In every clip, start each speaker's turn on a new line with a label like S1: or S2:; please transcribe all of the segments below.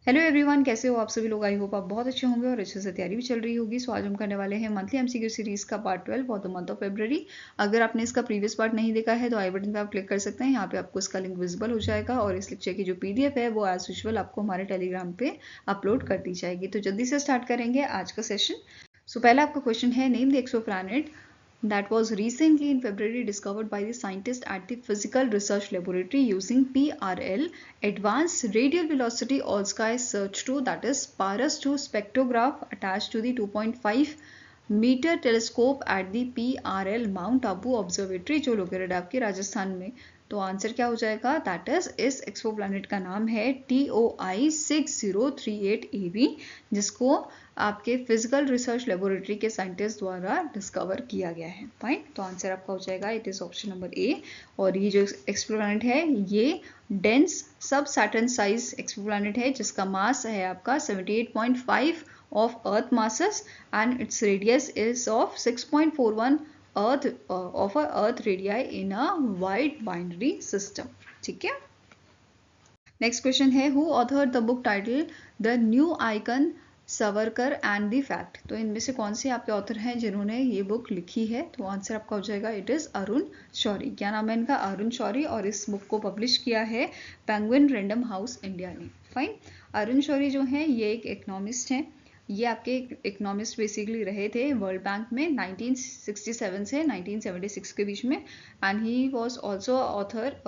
S1: Hello everyone, कैसे हो आप सभी लोग। आई होप आप बहुत अच्छे होंगे और अच्छे से तैयारी भी चल रही होगी। सो आज हम करने वाले हैं मंथली एमसीक्यू सीरीज का part 12 for the month of February. अगर आपने इसका प्रीवियस पार्ट नहीं देखा है तो आई बटन पे आप क्लिक कर सकते हैं। यहाँ पे आपको इसका लिंक विजिबल हो जाएगा और इस लेक्चर की जो पीडीएफ है वो एज यूजुअल आपको हमारे टेलीग्राम पे अपलोड कर दी जाएगी। तो जल्दी से स्टार्ट करेंगे आज का सेशन। सो पहला आपका क्वेश्चन है, name the exoplanet that was recently in February discovered by the scientists at the Physical Research Laboratory using PRL, Advanced Radial Velocity All-Sky Search 2, that is PARAS 2 spectrograph attached to the 2.5 metre telescope at the PRL mount Abu observatory, जो located है आपके राजस्थान में। तो answer क्या हो जाएगा, that is इस exoplanet का नाम है TOI 6038AB, जिसको आपके फिजिकल रिसर्च लेबोरेटरी के साइंटिस्ट द्वारा डिस्कवर किया गया है। फाइन, तो आंसर आपका हो जाएगा it is option number A. और ये जो एक्सोप्लैनेट है ये डेंस सब सैटर्न साइज एक्सोप्लैनेट है, जिसका मास है आपका 78.5 of earth masses and its radius is of 6.41 earth of a earth radii in a wide binary system। ठीक है। नेक्स्ट क्वेश्चन है, who authored the book title the new icon Savarkar and the fact. तो इनमें से कौन से आपके author हैं जिन्होंने ये बुक लिखी है। तो आंसर आपका हो जाएगा इट इज अरुण शौरी। क्या नाम है इनका, अरुण शौरी। और इस बुक को पब्लिश किया है पेंगुइन रैंडम हाउस इंडिया ने। फाइन, अरुण शौरी जो है ये एक इकोनॉमिस्ट हैं। ये आपके इकोनॉमिस्ट बेसिकली रहे थे वर्ल्ड बैंक में 1967 से 1976 के बीच में। And he was also author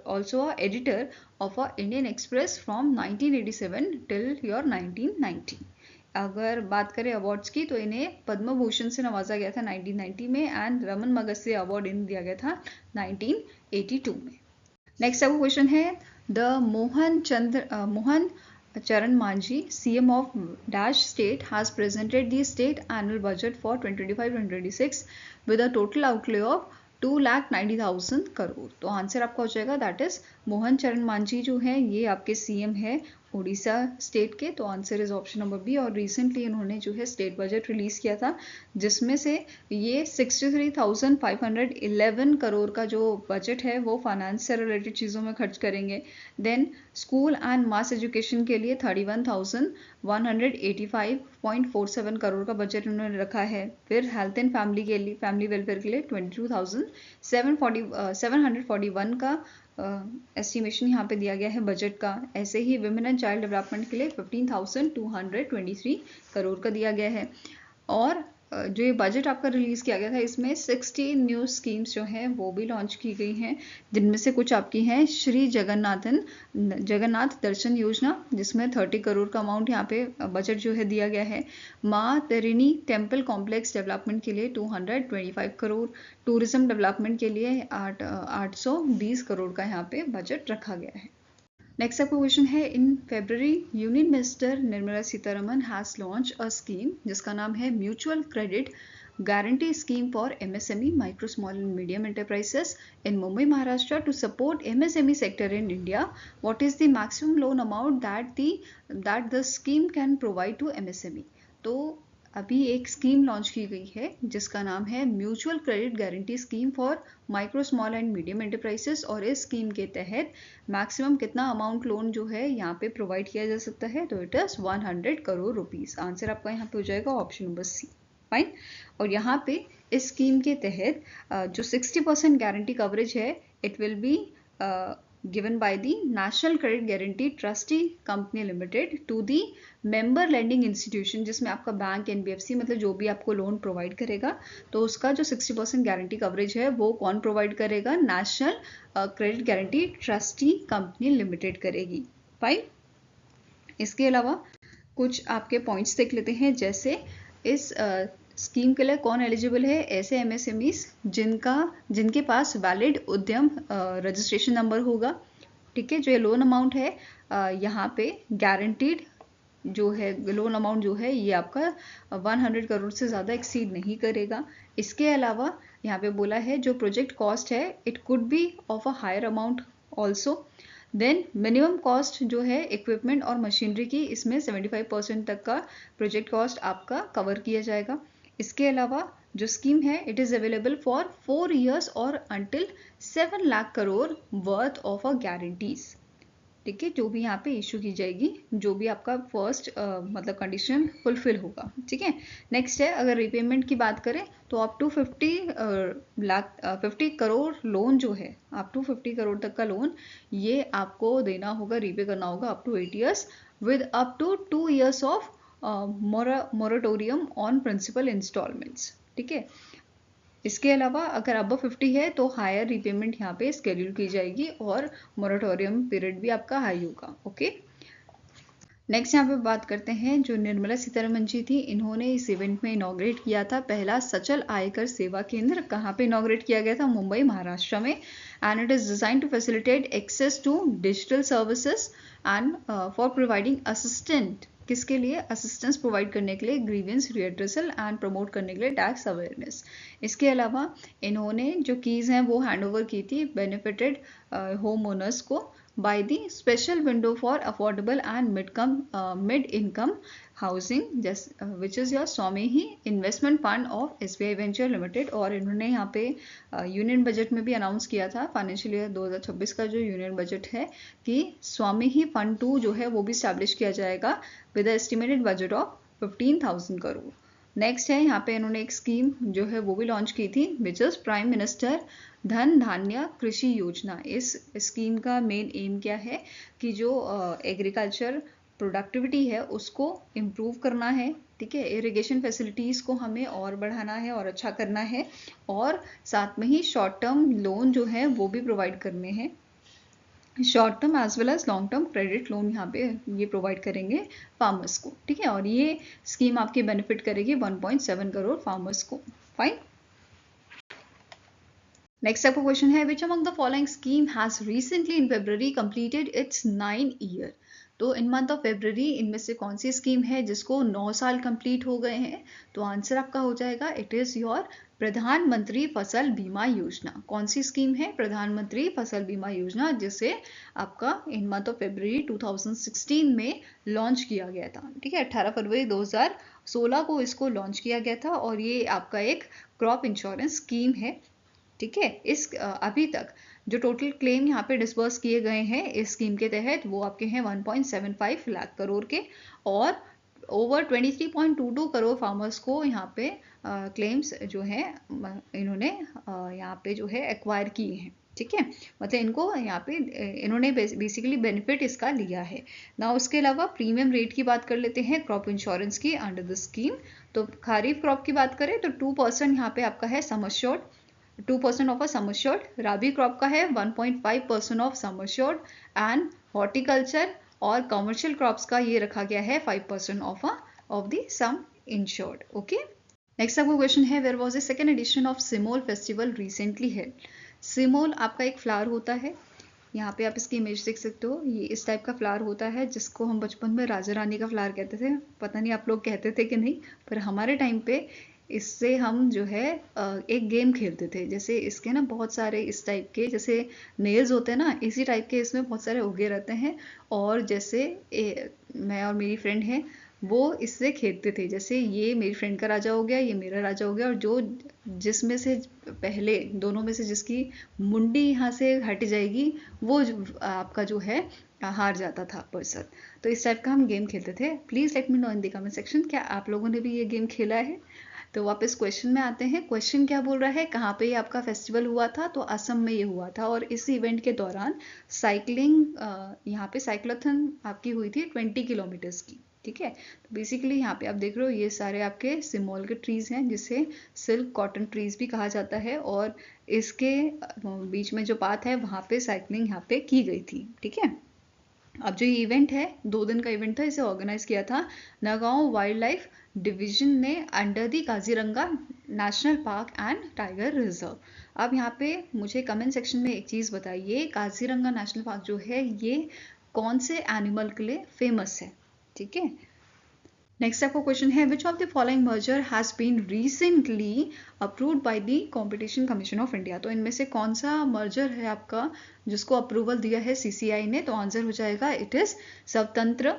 S1: also editor of a Indian express from 1987 till your 1990। अगर बात करें अवार्ड्स की तो इन्हें पद्म भूषण से नवाजा गया था 1990 में एंड रमन मगसेसे अवार्ड इन्हें दिया गया था 1982 में। नेक्स्ट आपको क्वेश्चन है, the Mohan Charan Manji, CM of Dash State, has presented the state annual budget for 2025-2026 with a total outlay of 2,90,000 crore. तो आंसर आपका हो जाएगा दैट इज मोहन चरण मांझी जो है ये आपके सीएम है उड़ीसा स्टेट के। तो answer is option number B. और रिसेंटली इन्होंने जो है स्टेट बजट रिलीज किया था, जिसमें से ये 63,511 करोड़ का जो बजट है वो फाइनेंस से रिलेटेड चीज़ों में खर्च करेंगे। Then school and mass education के लिए 31,185.47 करोड़ का बजट उन्होंने रखा है। फिर हेल्थ एंड फैमिली के लिए, फैमिली वेलफेयर के लिए 22,741 का एस्टिमेशन यहाँ पे दिया गया है बजट का। ऐसे ही विमेन एंड चाइल्ड डेवलपमेंट के लिए 15,223 करोड़ का दिया गया है। और जो ये बजट आपका रिलीज किया गया था इसमें 60 न्यू स्कीम्स जो हैं वो भी लॉन्च की गई हैं, जिनमें से कुछ आपकी हैं श्री जगन्नाथ दर्शन योजना, जिसमें 30 करोड़ का अमाउंट यहाँ पे बजट जो है दिया गया है। माँ तारिणी टेम्पल कॉम्प्लेक्स डेवलपमेंट के लिए 225 करोड़, टूरिज्म डेवलपमेंट के लिए 820 करोड़ का यहाँ पे बजट रखा गया है। नेक्स्ट आपका क्वेश्चन है, in February union minister Nirmala Sitharaman has launch a scheme जिसका नाम है mutual credit guarantee scheme for MSME, micro, small and medium enterprises in Mumbai, Maharashtra to support MSME sector in India. What is the maximum loan amount that the scheme can provide to MSME? तो अभी एक scheme launch की गई है जिसका नाम है mutual credit guarantee scheme for micro, small and medium enterprises. और इस स्कीम के तहत मैक्सिमम कितना अमाउंट लोन जो है यहाँ पे प्रोवाइड किया जा सकता है, तो it is 100 crore rupees. Answer आपका यहाँ पे हो जाएगा ऑप्शन नंबर सी। फाइन, और यहाँ पे इस स्कीम के तहत जो 60% गारंटी कवरेज है it will be given by the national credit guarantee trustee company limited to the member lending institution, जिसमें आपका बैंक, एनबीएफसी, मतलब जो भी आपको लोन प्रोवाइड करेगा तो उसका जो 60% गारंटी कवरेज है वो कौन प्रोवाइड करेगा, national credit guarantee trustee company limited करेगी। फाइन, इसके अलावा कुछ आपके पॉइंट्स देख लेते हैं, जैसे इस स्कीम के लिए कौन एलिजिबल है, ऐसे एमएसएमईज जिनके पास वैलिड उद्यम रजिस्ट्रेशन नंबर होगा। ठीक है, जो ये लोन अमाउंट है यहाँ पे गारंटीड जो है लोन अमाउंट जो है ये आपका 100 करोड़ से ज़्यादा एक्सीड नहीं करेगा। इसके अलावा यहाँ पे बोला है जो प्रोजेक्ट कॉस्ट है it could be of a higher amount also. Then minimum cost जो है इक्विपमेंट और मशीनरी की, इसमें 75% तक का प्रोजेक्ट कॉस्ट आपका कवर किया जाएगा। इसके अलावा जो स्कीम है it is available for 4 years और until 7 lakh crore worth of a guarantees. ठीक है, जो भी यहाँ पे इशू की जाएगी, जो भी आपका फर्स्ट मतलब कंडीशन फुलफिल होगा। ठीक है, नेक्स्ट है अगर रिपेमेंट की बात करें तो अप टू 50 करोड़ लोन जो है, अप टू 50 करोड़ तक का लोन ये आपको देना होगा, रीपे करना होगा up to 8 years with up to 2 years of moratorium on principal instalments. ठीक है, इसके अलावा अगर अब 50 है तो हायर रिपेमेंट यहाँ पे स्केड्यूल की जाएगी और मोरेटोरियम पीरियड भी आपका हाई होगा। ओके, नेक्स्ट यहाँ पे बात करते हैं जो निर्मला सीतारमण जी थी, इन्होंने इस इवेंट में इनॉग्रेट किया था पहला सचल आयकर सेवा केंद्र। कहाँ पे इनॉग्रेट किया गया था? मुंबई, महाराष्ट्र में। And it is design to facilitate access to digital services and for providing assistant, किसके लिए? असिस्टेंस प्रोवाइड करने के लिए, ग्रीवेंस रिड्रेसल एंड प्रमोट करने के लिए टैक्स अवेयरनेस। इसके अलावा इन्होंने जो कीज़ हैं वो हैंड ओवर की थी बेनिफिटेड होम ओनर्स को by the special window for affordable and mid-income housing, which is your Swamihi Investment Fund of SBI Venture Limited। और इन्होंने यहाँ पे यूनियन बजट में भी अनाउंस किया था, फाइनेंशियल ईयर 2026 का जो यूनियन बजट है, कि स्वामीही फंड 2 जो है वो भी स्टैब्लिश किया जाएगा with estimated budget of 15,000 crore. Next है यहाँ पे इन्होंने एक स्कीम जो है वो भी लॉन्च की थी, विच इज प्राइम मिनिस्टर धन धान्य कृषि योजना। इस स्कीम का मेन एम क्या है कि जो एग्रीकल्चर प्रोडक्टिविटी है उसको इम्प्रूव करना है। ठीक है, इरिगेशन फैसिलिटीज़ को हमें और बढ़ाना है और अच्छा करना है, और साथ में ही शॉर्ट टर्म लोन जो है वो भी प्रोवाइड करने हैं, short term as well as long term credit loan यहाँ पे ये प्रोवाइड करेंगे फार्मर्स को। ठीक है, और ये स्कीम आपकी बेनिफिट करेगी 1.7 करोड़ फार्मर्स को। फाइन, नेक्स्ट आपका क्वेश्चन है which among the following scheme has recently in February completed it's 9 year. तो इन मंथ ऑफ फेब्रुअरी इनमें से कौन सी स्कीम है जिसको 9 साल कंप्लीट हो गए हैं? तो आंसर आपका हो जाएगा इट इज योर प्रधानमंत्री फसल बीमा योजना। कौन सी स्कीम है? प्रधानमंत्री फसल बीमा योजना, जिसे आपका इन मंथ ऑफ फेब्रुअरी 2016 में लॉन्च किया गया था। ठीक है, 18 फरवरी 2016 को इसको लॉन्च किया गया था, और ये आपका एक क्रॉप इंश्योरेंस स्कीम है। ठीक है, इस अभी तक जो टोटल क्लेम यहाँ पे डिस्बर्स किए गए हैं इस स्कीम के तहत वो आपके हैं 1.75 लाख करोड़ के, और ओवर 23.22 करोड़ फार्मर्स को यहाँ पे क्लेम्स जो हैं इन्होंने यहाँ पे जो है एक्वायर किए हैं। ठीक है, मतलब इनको यहाँ पे इन्होंने बेसिकली बेनिफिट इसका लिया है ना। उसके अलावा प्रीमियम रेट की बात कर लेते हैं क्रॉप इंश्योरेंस की अंडर द स्कीम। तो खरीफ क्रॉप की बात करें तो 2% यहाँ पे आपका है sum assured, 2% of a sum assured. Rabi crop का है 1.5% of sum assured, and horticulture और कमर्शियल क्रॉप्स का ये रखा गया है 5% of the sum insured. Okay, next आपका क्वेश्चन है where was the second edition of Simol festival recently held. Simol आपका एक फ्लावर होता है, यहाँ पे आप इसकी इमेज देख सकते हो, ये इस टाइप का फ्लावर होता है जिसको हम बचपन में राजा रानी का फ्लावर कहते थे। पता नहीं आप लोग कहते थे कि नहीं, पर हमारे टाइम पे इससे हम जो है एक गेम खेलते थे। जैसे इसके ना बहुत सारे इस टाइप के जैसे नेल्स होते हैं ना, इसी टाइप के इसमें बहुत सारे उगे रहते हैं, और जैसे मैं और मेरी फ्रेंड है वो इससे खेलते थे। जैसे ये मेरी फ्रेंड का राजा हो गया, ये मेरा राजा हो गया, और जो जिसमें से पहले दोनों में से जिसकी मुंडी यहाँ से हट जाएगी वो आपका जो है हार जाता था पर्सन। तो इस टाइप का हम गेम खेलते थे। Please let me know in the comment section, क्या आप लोगों ने भी ये गेम खेला है? तो वापस क्वेश्चन में आते हैं। क्वेश्चन क्या बोल रहा है, कहाँ पे ये आपका फेस्टिवल हुआ था? तो असम में ये हुआ था, और इस इवेंट के दौरान साइकिलिंग यहाँ पे साइक्लोथन आपकी हुई थी 20 किलोमीटर्स की। ठीक है, तो बेसिकली यहाँ पे आप देख रहे हो ये सारे आपके सिमोल के ट्रीज हैं जिसे सिल्क कॉटन ट्रीज भी कहा जाता है, और इसके बीच में जो पाथ है वहाँ पे साइकिलिंग यहाँ पे की गई थी। ठीक है, अब जो ये इवेंट है 2 दिन का इवेंट था, इसे ऑर्गेनाइज किया था नगांव वाइल्ड लाइफ डिवीजन ने under the Kaziranga national park and tiger reserve. अब यहाँ पे मुझे कमेंट सेक्शन में एक चीज़ बताइए, काजीरंगा नेशनल पार्क जो है ये कौन से एनिमल के लिए फेमस है? ठीक है, नेक्स्ट आपका क्वेश्चन है which of the following merger has been recently approved by the competition commission of India. तो इनमें से कौन सा मर्जर है आपका जिसको अप्रूवल दिया है सीसीआई ने? तो आंसर हो जाएगा it is Swatantra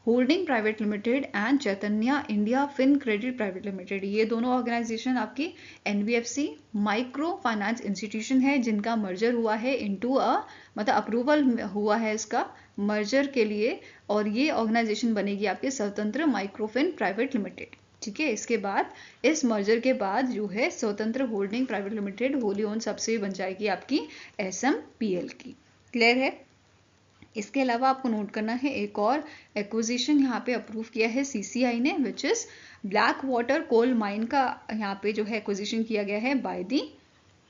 S1: holding private limited and Chaitanya India fin credit private limited, ये दोनों ऑर्गेनाइजेशन आपकी एनबीएफसी माइक्रो फाइनेंस इंस्टीट्यूशन है जिनका मर्जर हुआ है इनटू मतलब अप्रूवल हुआ है इसका मर्जर के लिए, और ये ऑर्गेनाइजेशन बनेगी आपके स्वतंत्र माइक्रोफिन प्राइवेट लिमिटेड। ठीक है, इसके बाद इस मर्जर के बाद जो है स्वतंत्र holding private limited Holi own subsidy बन जाएगी आपकी एसएमपीएल की। क्लियर है? इसके अलावा आपको नोट करना है एक और एक्विजिशन यहाँ पे अप्रूव किया है सीसीआई ने, which is black water coal mine का यहाँ पे जो है एक्विजिशन किया गया है by the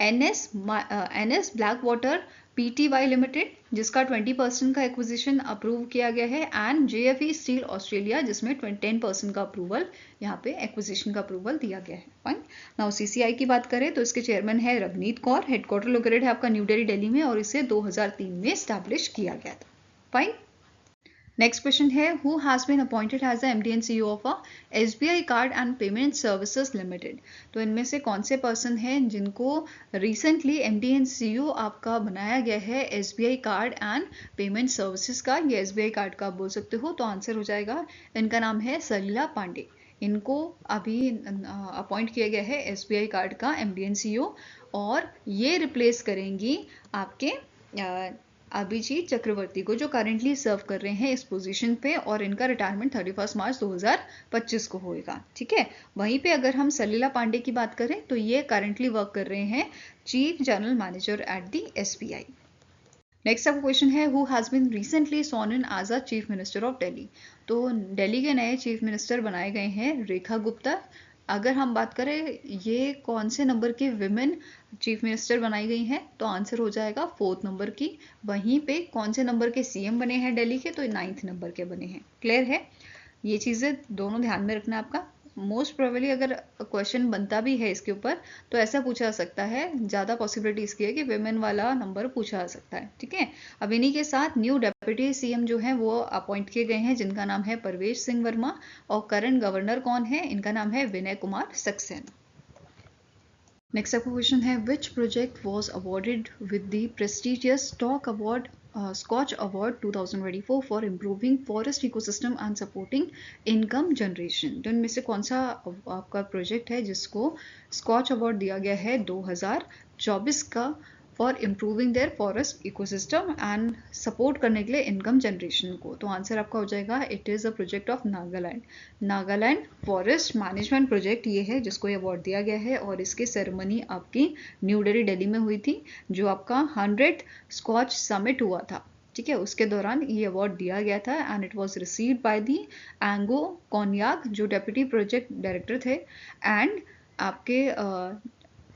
S1: NS black water PTY limited, जिसका 20% का एक्विजिशन अप्रूव किया गया है, एंड जेएफई स्टील ऑस्ट्रेलिया जिसमें 10% का अप्रूवल यहाँ पे एक्विजिशन का अप्रूवल दिया गया है। फाइन। नाउ सीसीआई की बात करें तो इसके चेयरमैन है रवनीत कौर, हेडक्वार्टर लोकेटेड है आपका न्यू दिल्ली में और इसे 2003 में स्टैब्लिश किया गया था। फाइन। नेक्स्ट क्वेश्चन है who has been appointed as the MD and CEO of SBI card and payment services limited. तो इनमें से कौन से पर्सन हैं जिनको रिसेंटली एमडी एंड सीईओ आपका बनाया गया है SBI card and payment services का, या एसबीआई कार्ड का आप बोल सकते हो। तो आंसर हो जाएगा, इनका नाम है सलीला पांडे। इनको अभी अपॉइंट किया गया है एसबीआई कार्ड का एमडी एंड सीईओ, और ये रिप्लेस करेंगी आपके अभिजीत चक्रवर्ती को जो करेंटली सर्व कर रहे हैं इस पोजीशन पे, और इनका रिटायरमेंट 31 मार्च 2025 को होएगा। ठीक है, वहीं पे अगर हम सलीला पांडे की बात करें तो ये करेंटली वर्क कर रहे हैं chief general manager at the SBI. Next आपका क्वेश्चन है who has been recently sworn in as a chief minister of Delhi. तो दिल्ली के नए चीफ मिनिस्टर बनाए गए हैं रेखा गुप्ता। अगर हम बात करें ये कौन से नंबर के विमेन चीफ मिनिस्टर बनाई गई हैं, तो आंसर हो जाएगा 4th नंबर की। वहीं पे कौन से नंबर के सीएम बने हैं दिल्ली के, तो 9th नंबर के बने हैं। क्लियर है? ये चीज़ें दोनों ध्यान में रखना आपका। मोस्ट प्रोबेबली अगर क्वेश्चन बनता भी है इसके ऊपर तो ऐसा पूछा जा सकता है, ज़्यादा पॉसिबिलिटी इसकी है कि विमेन वाला नंबर पूछा जा सकता है। ठीक है, अब इन्हीं के साथ न्यू डेप्यूटी सीएम जो है वो अपॉइंट किए गए हैं जिनका नाम है परवेश सिंह वर्मा, और करंट गवर्नर कौन है, इनका नाम है विनय कुमार सक्सेना। नेक्स्ट आपका क्वेश्चन है which project was awarded with the prestigious Skoch award 2024 for improving forest ecosystem and supporting income generation. तो इनमें से कौन सा आपका प्रोजेक्ट है जिसको स्कॉच अवार्ड दिया गया है 2024 का for improving there forest ecosystem and support करने के लिए इनकम जनरेशन को? तो आंसर आपका हो जाएगा it is a project of Nagaland forest management project ये है जिसको ये अवार्ड दिया गया है, और इसकी सेरेमनी आपकी न्यू दिल्ली में हुई थी जो आपका 100th स्कॉच समिट हुआ था। ठीक है, उसके दौरान ये अवार्ड दिया गया था and it was received by the Ango Konyak जो डेप्यूटी प्रोजेक्ट डायरेक्टर थे, एंड आपके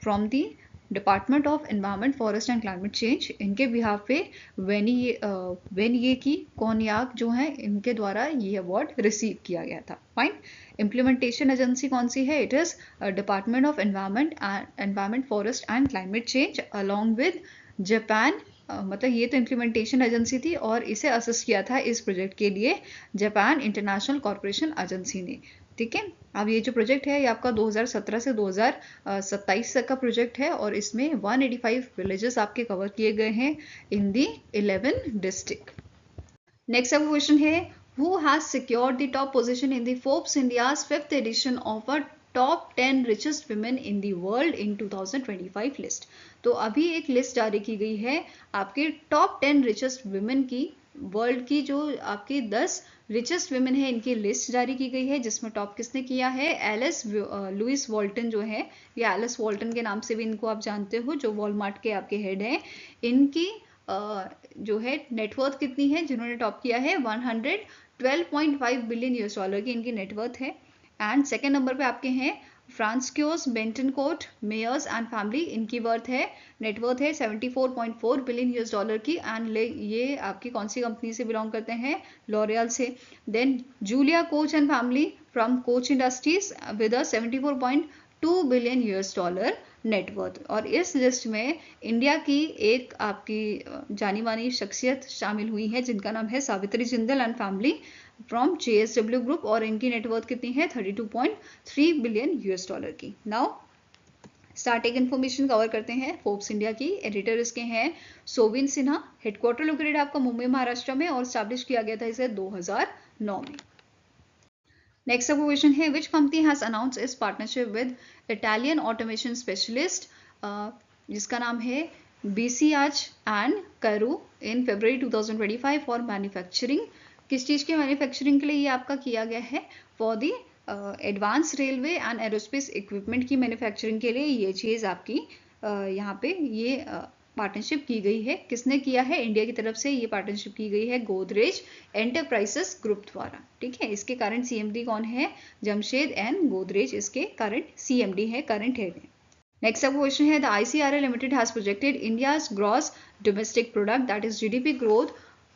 S1: from the department of environment forest and climate change, इनके बिहाफ पे वेन ये की कॉन्याक जो है इनके द्वारा ये अवार्ड रिसीव किया गया था। फाइन। इम्प्लीमेंटेशन एजेंसी कौन सी है? It is department of environment forest and climate change along with Japan. मतलब ये तो इम्प्लीमेंटेशन एजेंसी थी और इसे असिस्ट किया था इस प्रोजेक्ट के लिए जापान इंटरनेशनल कॉर्पोरेशन एजेंसी ने। ठीक है, अब ये जो प्रोजेक्ट है ये आपका 2017 से 2027 तक का प्रोजेक्ट है, और इसमें 185 विलेजेस आपके कवर किए गए हैं इन दी 11 डिस्ट्रिक्ट। नेक्स्ट आपका क्वेश्चन है who has secured the top position in the Forbes India's 5th edition of a top 10 richest women in the world in 2025 list. तो अभी एक लिस्ट जारी की गई है आपके टॉप 10 रिचेस्ट विमेन की, वर्ल्ड की जो आपकी 10 रिचेस्ट विमेन है इनकी लिस्ट जारी की गई है, जिसमें टॉप किसने किया है? एलिस लुइस वॉल्टन जो है, या एलिस वॉल्टन के नाम से भी इनको आप जानते हो, जो वॉलमार्ट के आपके हेड हैं। इनकी जो है नेटवर्थ कितनी है जिन्होंने टॉप किया है? 112.5 बिलियन यूएस डॉलर की इनकी नेटवर्थ है। एंड सेकेंड नंबर पे आपके हैं फ्रांस्कोस बेंटनकोट मेयर्स एंड फैमिली, इनकी वर्थ है नेटवर्थ है 74.4 बिलियन यूएस डॉलर की, एंड ये आपकी कौन सी कंपनी से बिलोंग करते हैं? लॉरियल से। Then Julia Koch and family from Koch industries with a 74.2 billion US dollar net worth. और इस लिस्ट में इंडिया की एक आपकी जानी मानी शख्सियत शामिल हुई है जिनका नाम है Savitri Jindal and family from JSW group, और इनकी नेटवर्थ कितनी है? 32.3 बिलियन यूएस डॉलर की। नाउ स्टार्टिंग इन्फॉर्मेशन कवर करते हैं फोर्ब्स इंडिया की। एडिटर इसके हैं सोविन सिन्हा, हेडक्वार्टर लोकेटेड आपका मुंबई महाराष्ट्र में, और स्टैब्लिश किया गया था इसे 2009 में। नेक्स्ट आपका क्वेश्चन है which company has announce it's partnership with Italian automation specialist जिसका नाम है बीसीआच एंड करू इन फरवरी 2025 फॉर मैन्युफैक्चरिंग। किस चीज़ के मैन्युफैक्चरिंग के लिए ये आपका किया गया है? For the advance railway and aerospace equipment की मैन्युफैक्चरिंग के लिए ये चीज़ आपकी यहाँ पे ये पार्टनरशिप की गई है। किसने किया है? इंडिया की तरफ से ये पार्टनरशिप की गई है गोदरेज एंटरप्राइजेस ग्रुप द्वारा। ठीक है, इसके करंट सीएमडी कौन है? जमशेद एन गोदरेज इसके करंट सीएमडी है, करंट हेड है। नेक्स्ट अब क्वेश्चन है the ICRL limited has projected India's gross domestic product that is GDP growth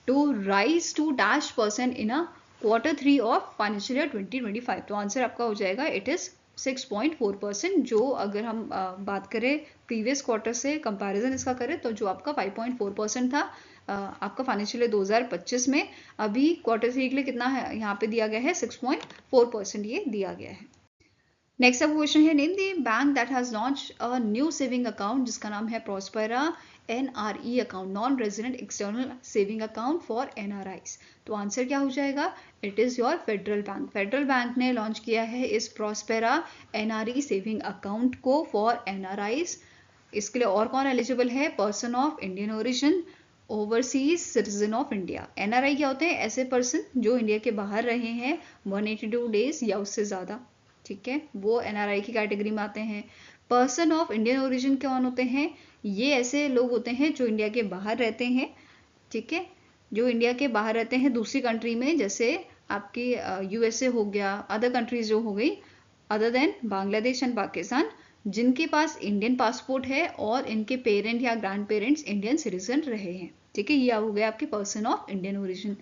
S1: to rise to -% in a Q3 of financial year 2025। तो answer आपका हो जाएगा इट इज 6.4%। जो अगर हम बात करें प्रीवियस क्वार्टर से कंपैरिजन इसका करें तो जो आपका 5.4% था आपका फाइनेंशियल ईयर 2025 में, अभी Q3 के लिए कितना है यहाँ पे दिया गया है? 6.4% ये दिया गया है। नेक्स्ट अब क्वेश्चन है name the bank that has launch a new saving account जिसका नाम है प्रॉस्पेरा NRE account, non resident external saving account for NRIs। तो आंसर क्या हो जाएगा? It is your federal bank. Federal bank ने लॉन्च किया है इस प्रॉस्पेरा NRE सेविंग अकाउंट को फॉर NRIs। इसके लिए और कौन एलिजिबल है? Person of Indian origin, overseas citizen of India. NRI क्या होते हैं? ऐसे पर्सन जो इंडिया के बाहर रहे हैं 182 डेज या उससे ज़्यादा। ठीक है, वो NRI की कैटेगरी में आते हैं। पर्सन ऑफ इंडियन ओरिजिन कौन होते हैं? ये ऐसे लोग होते हैं जो इंडिया के बाहर रहते हैं। ठीक है, जो इंडिया के बाहर रहते हैं दूसरी कंट्री में, जैसे आपकी USA हो गया, अदर कंट्रीज जो हो गई other than Bangladesh and Pakistan, जिनके पास इंडियन पासपोर्ट है और इनके पेरेंट या ग्रैंड पेरेंट्स इंडियन सिटीजन रहे हैं। ठीक है, ये हो गया आपके person of Indian origin.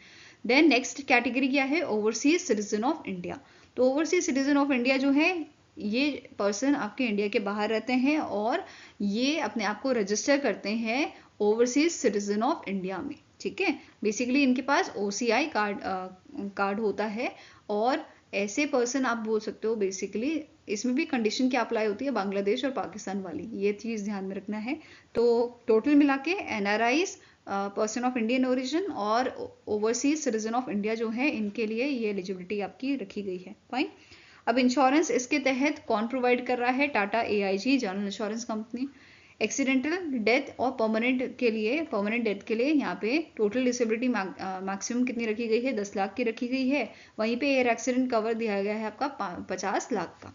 S1: Then next category क्या है? Overseas citizen of India. तो ओवरसीज सिटीजन ऑफ इंडिया जो है ये पर्सन आपके इंडिया के बाहर रहते हैं और ये अपने आप को रजिस्टर करते हैं ओवरसीज सिटीजन ऑफ इंडिया में। ठीक है, बेसिकली इनके पास OCI कार्ड होता है और ऐसे पर्सन आप बोल सकते हो बेसिकली। इसमें भी कंडीशन क्या अप्लाई होती है? बांग्लादेश और पाकिस्तान वाली, ये चीज़ ध्यान में रखना है। तो टोटल मिला के NRIs, person of Indian origin और ओवरसीज सिटीजन ऑफ इंडिया जो है इनके लिए ये एलिजिबिलिटी आपकी रखी गई है। फाइन। अब इंश्योरेंस इसके तहत कौन प्रोवाइड कर रहा है? Tata AIG general insurance company. Accidental death और परमानेंट डेथ के लिए यहाँ पे टोटल डिसेबिलिटी मैक्सिमम कितनी रखी गई है? 10 लाख की रखी गई है। वहीं पे एयर एक्सीडेंट कवर दिया गया है आपका 50 लाख का।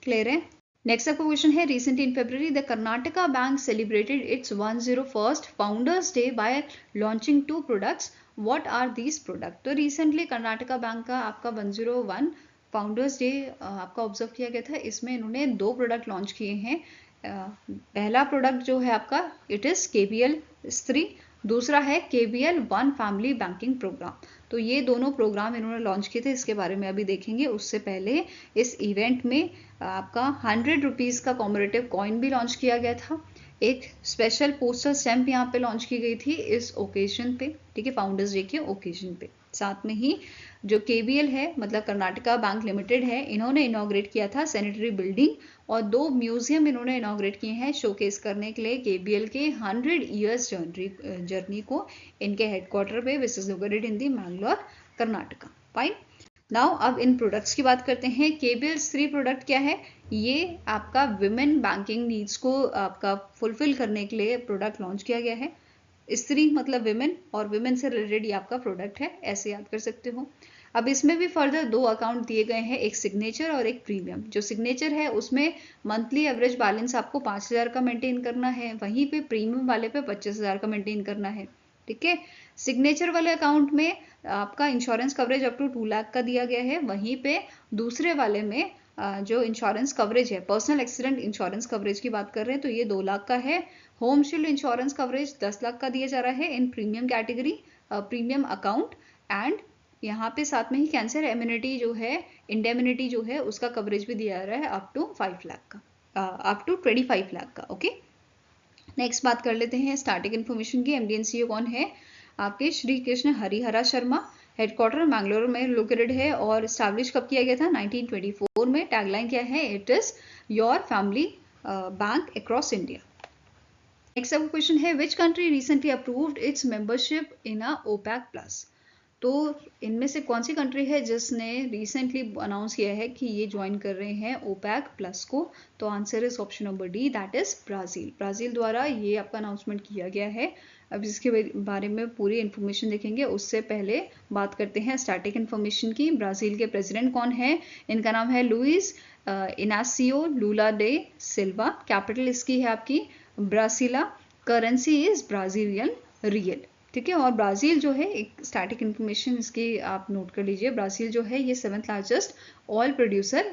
S1: क्लियर है? नेक्स्ट आपका क्वेश्चन है recently in February the Karnataka bank celebrated its 101st founders day by launching 2 products. What are these product? तो रिसेंटली कर्नाटका बैंक का आपका 101 फाउंडर्स डे आपका ऑब्जर्व किया गया था। इसमें इन्होंने 2 प्रोडक्ट लॉन्च किए हैं। पहला प्रोडक्ट जो है आपका इट इज KBL स्त्री, दूसरा है KBL one family banking programme. तो ये दोनों प्रोग्राम इन्होंने लॉन्च किए थे, इसके बारे में अभी देखेंगे। उससे पहले इस इवेंट में आपका 100 रुपीज़ का कॉमरेटिव कॉइन भी लॉन्च किया गया था। एक स्पेशल पोस्टल स्टैम्प यहाँ पे लॉन्च की गई थी इस ओकेजन पे। ठीक है, फाउंडर्स डे के ओकेजन पे। साथ में ही जो KBL है मतलब कर्नाटका बैंक लिमिटेड है, इन्होंने इनॉग्रेट किया था सैनिटरी बिल्डिंग और 2 म्यूजियम इन्होंने इनॉग्रेट किए हैं शोकेस करने के लिए KBL के 100 ईयर्स जर्नी को इनके हेडक्वार्टर पे which is located in the Mangalore Karnataka. Fine. Now अब इन प्रोडक्ट्स की बात करते हैं। KBL स्त्री प्रोडक्ट क्या है? ये आपका विमेन बैंकिंग नीड्स को आपका फुलफिल करने के लिए प्रोडक्ट लॉन्च किया गया है। स्त्री मतलब विमेन और विमेन से रिलेटेड ये आपका प्रोडक्ट है, ऐसे याद कर सकते हो। अब इसमें भी फर्दर 2 अकाउंट दिए गए हैं, एक सिग्नेचर और एक प्रीमियम। जो सिग्नेचर है उसमें मंथली एवरेज बैलेंस आपको 5000 का मेंटेन करना है, वहीं पे प्रीमियम वाले पे 25000 का मेंटेन करना है। ठीक है, सिग्नेचर वाले अकाउंट में आपका insurance coverage up to 2 lakh का दिया गया है, वहीं पे दूसरे वाले में जो इंश्योरेंस कवरेज है, पर्सनल एक्सीडेंट इंश्योरेंस कवरेज की बात कर रहे हैं तो ये 2 लाख का है। Home shield insurance coverage 10 lakh का दिया जा रहा है in premium category premium account. And यहाँ पे साथ में ही कैंसर इम्यूनिटी जो है, इंडेमिनिटी जो है, उसका कवरेज भी दिया जा रहा है अप टू 5 लाख का, अप टू 25 लाख का। ओके, नेक्स्ट बात कर लेते हैं स्टार्टिंग इन्फॉर्मेशन की। MD and CEO कौन है? आपके श्री कृष्ण हरिहरा शर्मा। हेडक्वार्टर मैंगलोर में लोकेटेड है और स्टैब्लिश कब किया गया था? 1924 में। टैगलाइन क्या है? It is your family bank across India. Next अब क्वेश्चन है which country recently approved it's membership in a OPEC plus? तो इनमें से कौन सी कंट्री है जिसने रिसेंटली अनाउंस किया है कि ये ज्वाइन कर रहे हैं ओपेक प्लस को? तो answer is option number D, that is Brazil. Brazil द्वारा ये आपका अनाउंसमेंट किया गया है। अब इसके बारे में पूरी इन्फॉर्मेशन देखेंगे, उससे पहले बात करते हैं स्टैटिक इन्फॉर्मेशन की। ब्राज़ील के प्रेसिडेंट कौन है? इनका नाम है Luiz Inacio Lula da Silva. Capital इसकी है आपकी Brasilia. Currency is Brazilian real. ठीक है, और ब्राज़ील जो है, एक स्टैटिक इन्फॉर्मेशन इसकी आप नोट कर लीजिए, ब्राज़ील जो है ये 7th largest oil producer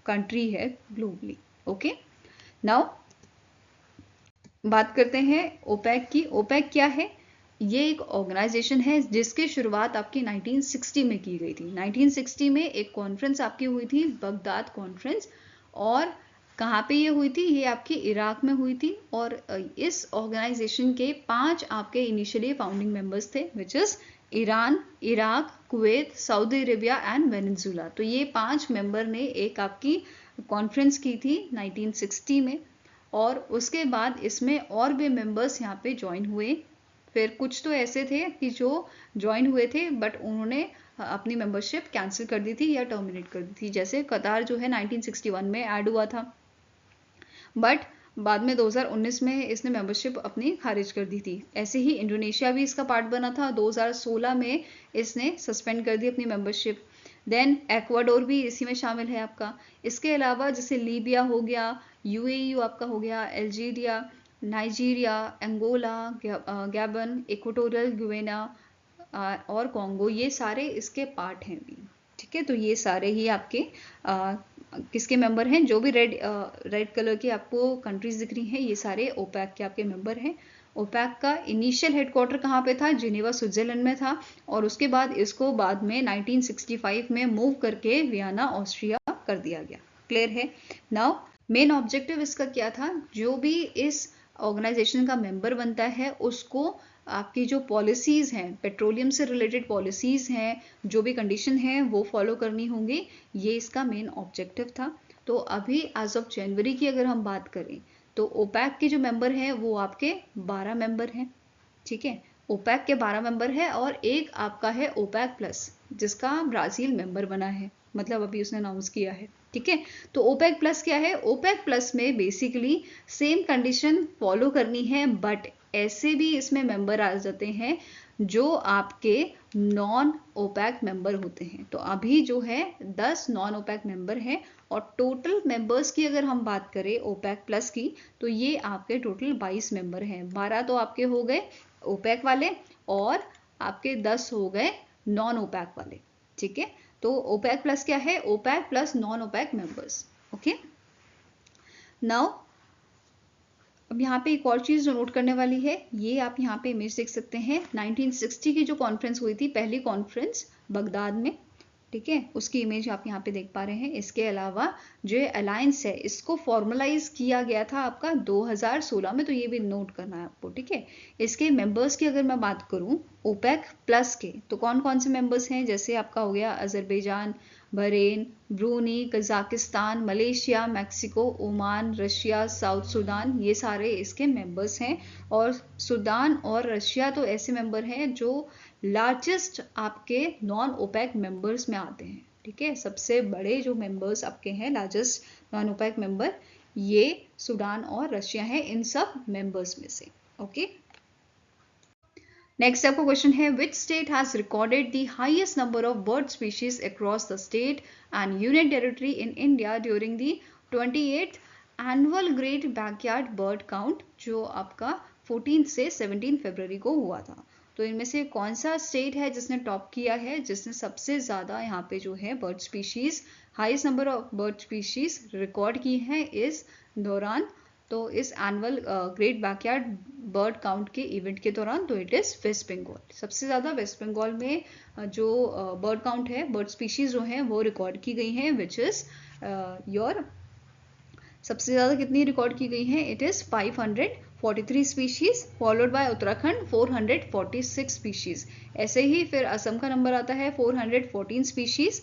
S1: country है ग्लोबली। ओके, नाउ बात करते हैं ओपेक की। ओपेक क्या है? ये एक ऑर्गेनाइजेशन है जिसकी शुरुआत आपकी 1960 में की गई थी। 1960 में एक कॉन्फ्रेंस आपकी हुई थी, बगदाद कॉन्फ्रेंस। और कहाँ पे ये हुई थी? ये आपकी इराक में हुई थी। और इस ऑर्गेनाइजेशन के 5 आपके इनिशियली फाउंडिंग मेंबर्स थे, which is Iran, Iraq, Kuwait, Saudi Arabia and Venezuela. तो ये 5 मेंबर ने एक आपकी कॉन्फ्रेंस की थी 1960 में, और उसके बाद इसमें और भी मेंबर्स यहाँ पे ज्वाइन हुए। फिर कुछ तो ऐसे थे कि जो ज्वाइन हुए थे बट उन्होंने अपनी मेंबरशिप कैंसिल कर दी थी या टर्मिनेट कर दी थी। जैसे कतार जो है 1961 में ऐड हुआ था, बट बाद में 2019 में इसने मेंबरशिप अपनी खारिज कर दी थी। ऐसे ही इंडोनेशिया भी इसका पार्ट बना था, 2016 में इसने सस्पेंड कर दी अपनी मेंबरशिप। देन एक्वाडोर भी इसी में शामिल है आपका। इसके अलावा जैसे लीबिया हो गया, यूएई आपका हो गया, Algeria, Nigeria, Angola, Gabon, Equatorial Guinea और कॉन्गो, ये सारे इसके पार्ट हैं भी। ठीक है, तो ये सारे ही आपके किसके मेंबर हैं? जो भी रेड कलर की आपको कंट्रीज दिख रही हैं, ये सारे ओपेक के आपके मेंबर हैं। ओपेक का इनिशियल हेडक्वार्टर कहाँ पे था? जिनेवा, स्विट्जरलैंड में था। और उसके बाद इसको बाद में 1965 में मूव करके वियना, ऑस्ट्रिया कर दिया गया। क्लियर है? नाउ मेन ऑब्जेक्टिव इसका क्या था? जो भी इस ऑर्गेनाइजेशन का मेंबर बनता है उसको आपकी जो पॉलिसीज़ हैं, पेट्रोलियम से रिलेटेड पॉलिसीज़ हैं, जो भी कंडीशन है वो फॉलो करनी होंगी। ये इसका मेन ऑब्जेक्टिव था। तो अभी एज ऑफ जनवरी की अगर हम बात करें तो ओपेक के जो मेंबर हैं वो आपके 12 मेंबर हैं। ठीक है, ओपेक के 12 मेंबर है और एक आपका है ओपेक प्लस, जिसका ब्राज़ील मेंबर बना है, मतलब अभी उसने अनाउंस किया है। ठीक है, तो ओपेक प्लस क्या है? ओपेक प्लस में बेसिकली सेम कंडीशन फॉलो करनी है, बट ऐसे भी इसमें मेंबर आ जाते हैं जो आपके नॉन ओपेक मेंबर होते हैं। तो अभी जो है 10 नॉन ओपेक मेंबर हैं, और टोटल मेंबर्स की अगर हम बात करें ओपेक प्लस की, तो ये आपके टोटल 22 मेंबर हैं। 12 तो आपके हो गए ओपेक वाले और आपके 10 हो गए नॉन ओपेक वाले। ठीक है, तो ओपेक प्लस क्या है? OPEC plus non OPEC members. Okay, now अब यहाँ पे एक और चीज़ जो नोट करने वाली है, ये आप यहाँ पे इमेज देख सकते हैं। 1960 की जो कॉन्फ्रेंस हुई थी, पहली कॉन्फ्रेंस बगदाद में, ठीक है, उसकी इमेज आप यहाँ पे देख पा रहे हैं। इसके अलावा जो ये अलायंस है इसको फॉर्मलाइज किया गया था आपका 2016 में, तो ये भी नोट करना है आपको। ठीक है, इसके मेंबर्स की अगर मैं बात करूँ ओपेक प्लस के, तो कौन कौन से मेंबर्स हैं? जैसे आपका हो गया Azerbaijan, Bahrain, Bruny, Kazakhstan, Malaysia, Mexico, Oman, Russia, south Sudan, ये सारे इसके मेंबर्स हैं। और सूडान और रशिया तो ऐसे मेंबर हैं जो लार्जेस्ट आपके नॉन ओपेक मेंबर्स में आते हैं। ठीक है, सबसे बड़े जो मेंबर्स आपके हैं, लार्जेस्ट नॉन ओपेक मेंबर, ये सूडान और रशिया हैं इन सब मेंबर्स में से। ओके, नेक्स्ट आपका क्वेश्चन है, which state has recorded the highest number of bird species across the state and union territory in India during the 28th annual great backyard bird count, जो आपका 14 से 17 फरवरी को हुआ था। तो इनमें से कौन सा स्टेट है जिसने टॉप किया है, जिसने सबसे ज़्यादा यहाँ पे जो है bird species, highest number of bird species record की है इस दौरान? तो इस annual great backyard bird count के इवेंट के दौरान, तो इट इज़ वेस्ट बंगाल। सबसे ज़्यादा वेस्ट बंगाल में जो बर्ड काउंट है, बर्ड स्पीशीज़ जो हैं वो रिकॉर्ड की गई हैं, विच इज़ योर, सबसे ज़्यादा कितनी रिकॉर्ड की गई हैं? It is 543 species, followed by Uttarakhand 446 species. ऐसे ही फिर असम का नंबर आता है 414 species,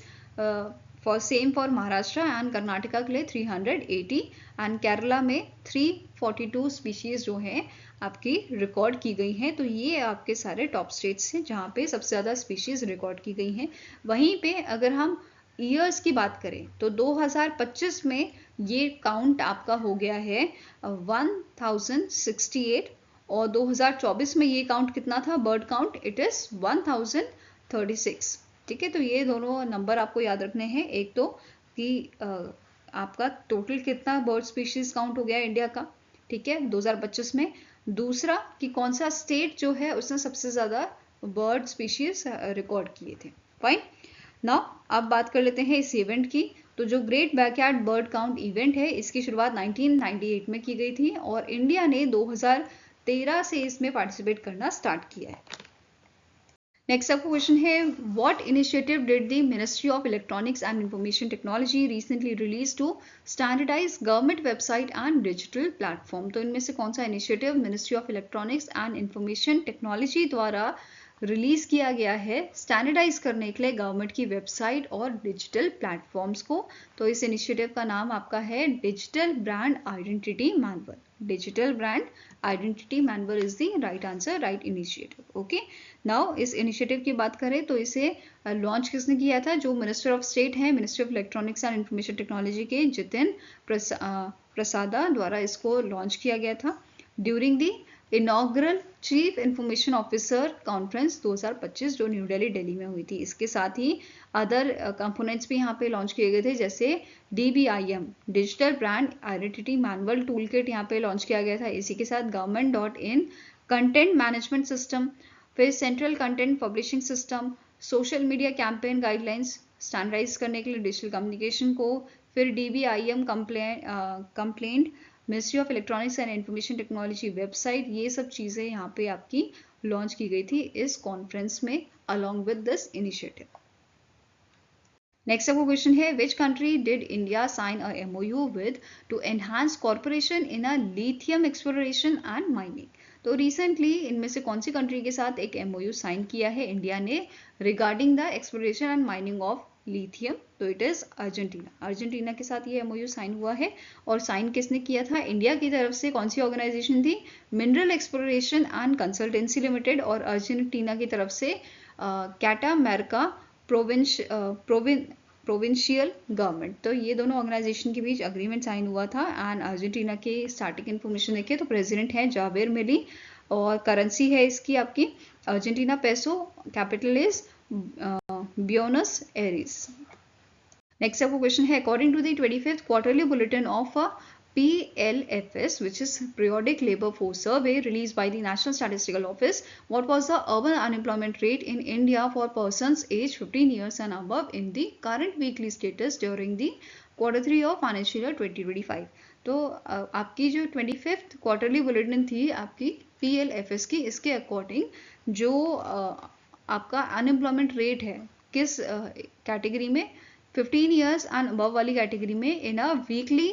S1: for Maharashtra and Karnataka के लिए 380 एंड केरला में 342 स्पीशीज जो हैं आपकी रिकॉर्ड की गई हैं। तो ये आपके सारे टॉप स्टेट्स हैं जहाँ पे सबसे ज़्यादा स्पीशीज रिकॉर्ड की गई हैं। वहीं पे अगर हम ईयर्स की बात करें तो 2025 में ये काउंट आपका हो गया है 1068 और 2024 में ये काउंट कितना था बर्ड काउंट, इट इज 1036। ठीक है, तो ये दोनों नंबर आपको याद रखने हैं। एक तो कि आपका टोटल कितना बर्ड स्पीशीज काउंट हो गया इंडिया का, ठीक है, 2025 में। दूसरा कि कौन सा स्टेट जो है उसने सबसे ज़्यादा बर्ड स्पीशीज रिकॉर्ड किए थे। फाइन, नाउ अब बात कर लेते हैं इस इवेंट की। तो जो great backyard bird count event है इसकी शुरुआत 1998 में की गई थी और इंडिया ने 2013 से इसमें पार्टिसिपेट करना स्टार्ट किया है। नेक्स्ट आपका क्वेश्चन है, what initiative did the ministry of electronics and information technology recently release to standardise government website and digital platform. तो इनमें से कौन सा initiative ministry of electronics and information technology द्वारा रिलीज किया गया है स्टैंडर्डाइज करने के लिए गवर्नमेंट की वेबसाइट और डिजिटल प्लेटफॉर्म्स को? तो इस इनिशिएटिव का नाम आपका है digital brand identity manual. Digital brand identity manual is the right answer, right initiative. Okay, now इस इनिशिएटिव की बात करें तो इसे लॉन्च किसने किया था? जो मिनिस्टर ऑफ स्टेट है ministry of electronics and information technology के जितिन प्रसादा द्वारा इसको लॉन्च किया गया था during the inaugural chief information officer conference 2025 जो न्यू दिल्ली में हुई थी। इसके साथ ही अदर कंपोनेंट्स भी यहाँ पे लॉन्च किए गए थे, जैसे DBIM digital brand identity manual tool kit यहाँ पे लॉन्च किया गया था। इसी के साथ government.in कंटेंट मैनेजमेंट सिस्टम, फिर central content publishing system, social media campaign guidelines standardise करने के लिए डिजिटल कम्युनिकेशन को, फिर DBIM compliant, ministry of electronics and information technology website, ये सब चीज़ें यहाँ पे आपकी लॉन्च की गई थी इस कॉन्फ्रेंस में along with this initiative. Next आपका क्वेश्चन है, which country did India sign a MOU with to enhance corporation in a lithium exploration and mining? तो रिसेंटली इनमें से कौन सी कंट्री के साथ एक MOU साइन किया है इंडिया ने regarding the exploration and mining of lithium? तो इट इज अर्जेंटीना। अर्जेंटीना के साथ ये MOU साइन हुआ है और साइन किसने किया था? इंडिया की तरफ से कौन सी ऑर्गेनाइजेशन थी? Mineral exploration and consultancy limited, और अर्जेंटीना की तरफ से कैटामेरिका प्रोविंशियल गवर्नमेंट। तो ये दोनों ऑर्गेनाइजेशन के बीच अग्रीमेंट साइन हुआ था। एंड अर्जेंटीना की स्टार्टिंग इन्फॉर्मेशन देखिए तो प्रेसिडेंट है जावेर मिली और करेंसी है इसकी आपकी Argentina peso, capital is Buenos Aires. Next आपका क्वेश्चन है, according to the 25th quarterly bulletin of PLFS, which is Periodic Labor Force Survey released by the National Statistical Office, what was the urban unemployment rate in India for persons aged 15 years and above in the current weekly status during the Q3 of financial year 2025? तो आपकी जो 25th quarterly bulletin थी आपकी PLFS की, इसके according जो आपका unemployment rate है किस कैटेगरी में? 15 ईयर्स एंड अबव वाली कैटेगरी में in a weekly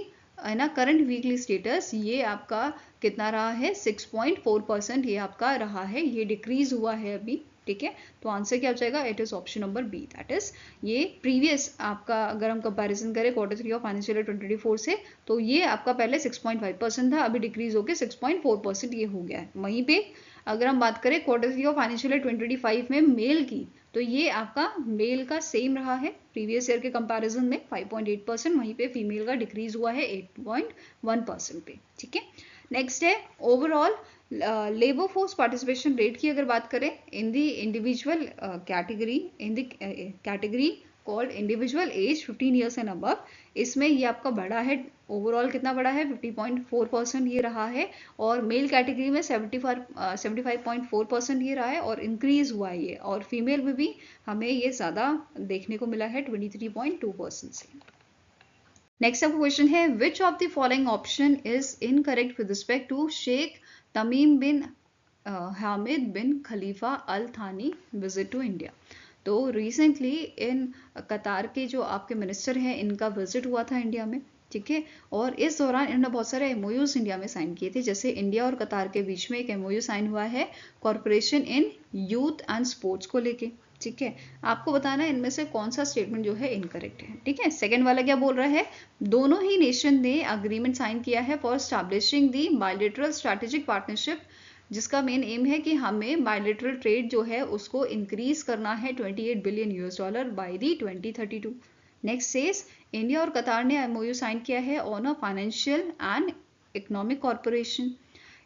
S1: current weekly status ये आपका कितना रहा है? 6.4% ये आपका रहा है, ये डिक्रीज हुआ है अभी। ठीक है, तो आंसर क्या हो जाएगा? It is option number B, that is ये प्रीवियस आपका अगर हम कंपैरिजन करें Q3 ऑफ फाइनेंशियल ईयर 2024 से तो ये आपका पहले 6.5% था, अभी डिक्रीज होकर 6.4% ये हो गया है। वहीं पे अगर हम बात करें Q3 ऑफ फाइनेंशियल ईयर 2025 में मेल की तो ये आपका मेल का सेम रहा है प्रीवियस ईयर के कंपैरिजन में 5.8%, वहीं पे फीमेल का डिक्रीज हुआ है 8.1% पे। ठीक है, नेक्स्ट है overall labour force participation rate की अगर बात करें in the individual category called individual age 15 years and above, इसमें ये आपका बढ़ा है। ओवरऑल कितना बढ़ा है? 50.4% ये रहा है और मेल कैटेगरी में 75.4% ये रहा है और इंक्रीज हुआ है ये, और फीमेल में भी हमें ये ज़्यादा देखने को मिला है 23.2% से। नेक्स्ट आपका क्वेश्चन है, which of the following option is incorrect with respect to Sheikh Tamim bin Hamad bin Khalifa Al Thani visit to India? तो रिसेंटली इन कतार के जो आपके मिनिस्टर हैं इनका विजिट हुआ था इंडिया में। ठीक है। और इस दौरान इन्होंने बहुत सारे एमओयूज इंडिया में साइन किए थे, जैसे इंडिया और कतार के बीच में एक एमओयू साइन हुआ है corporation in youth and sports को लेके। ठीक है, आपको बताना है इनमें से कौन सा स्टेटमेंट जो है इनकरेक्ट है। ठीक है, सेकंड वाला क्या बोल रहा है, दोनों ही नेशन ने अग्रीमेंट साइन किया है for establishing the bilateral strategic partnership, जिसका मेन एम है कि हमें बायलैटरल ट्रेड जो है उसको इंक्रीज करना है $28 billion by the 2032। Next says India और कतार ने एमओयू साइन किया है on a financial and economic corporation.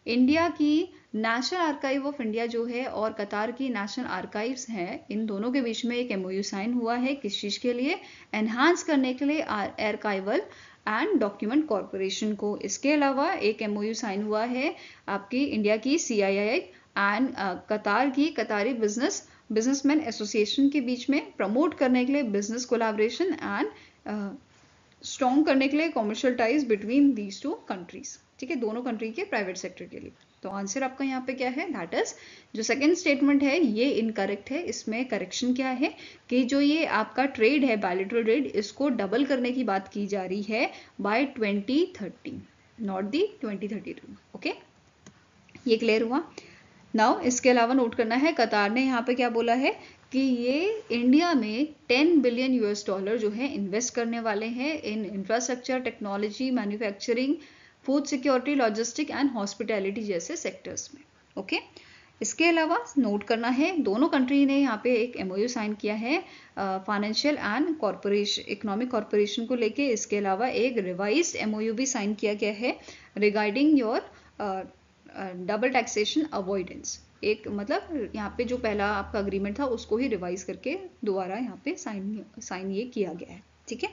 S1: India की नेशनल आर्काइव ऑफ इंडिया जो है और कतार की नेशनल आर्काइव्स है, इन दोनों के बीच में एक एमओयू साइन हुआ है, किस चीज़ के लिए, एनहांस करने के लिए आर्काइवल एंड डॉक्यूमेंट कॉर्पोरेशन को। इसके अलावा एक एमओयू साइन हुआ है आपकी इंडिया की CII एंड कतार की कतारी बिजनेसमैन एसोसिएशन के बीच में प्रमोट करने के लिए बिजनेस कोलैबोरेशन एंड स्ट्रॉन्ग करने के लिए commercial ties between these two countries. ठीक है, दोनों कंट्री के प्राइवेट सेक्टर के लिए। तो आंसर आपका यहाँ पे क्या है, दैट इज जो सेकंड स्टेटमेंट है ये इनकरेक्ट है। इसमें करेक्शन क्या है कि जो ये आपका ट्रेड है बायलैटरल ट्रेड, इसको डबल करने की बात की जा रही है बाय 2030, नॉट दी 2032। ओके, ये क्लियर हुआ। नाउ इसके अलावा नोट करना है कतार ने यहाँ पे क्या बोला है कि ये इंडिया में $10 बिलियन जो है इन्वेस्ट करने वाले हैं in infrastructure, technology, manufacturing, food security, logistic and hospitality जैसे सेक्टर्स में। ओके, इसके अलावा नोट करना है दोनों कंट्री ने यहाँ पे एक एमओयू साइन किया है financial and corporation economic corporation को लेके। इसके अलावा एक रिवाइज्ड एमओयू भी साइन किया गया है regarding your double taxation avoidance. एक मतलब यहाँ पे जो पहला आपका अग्रीमेंट था उसको ही रिवाइज करके दोबारा यहाँ पे साइन ये किया गया है। ठीक है,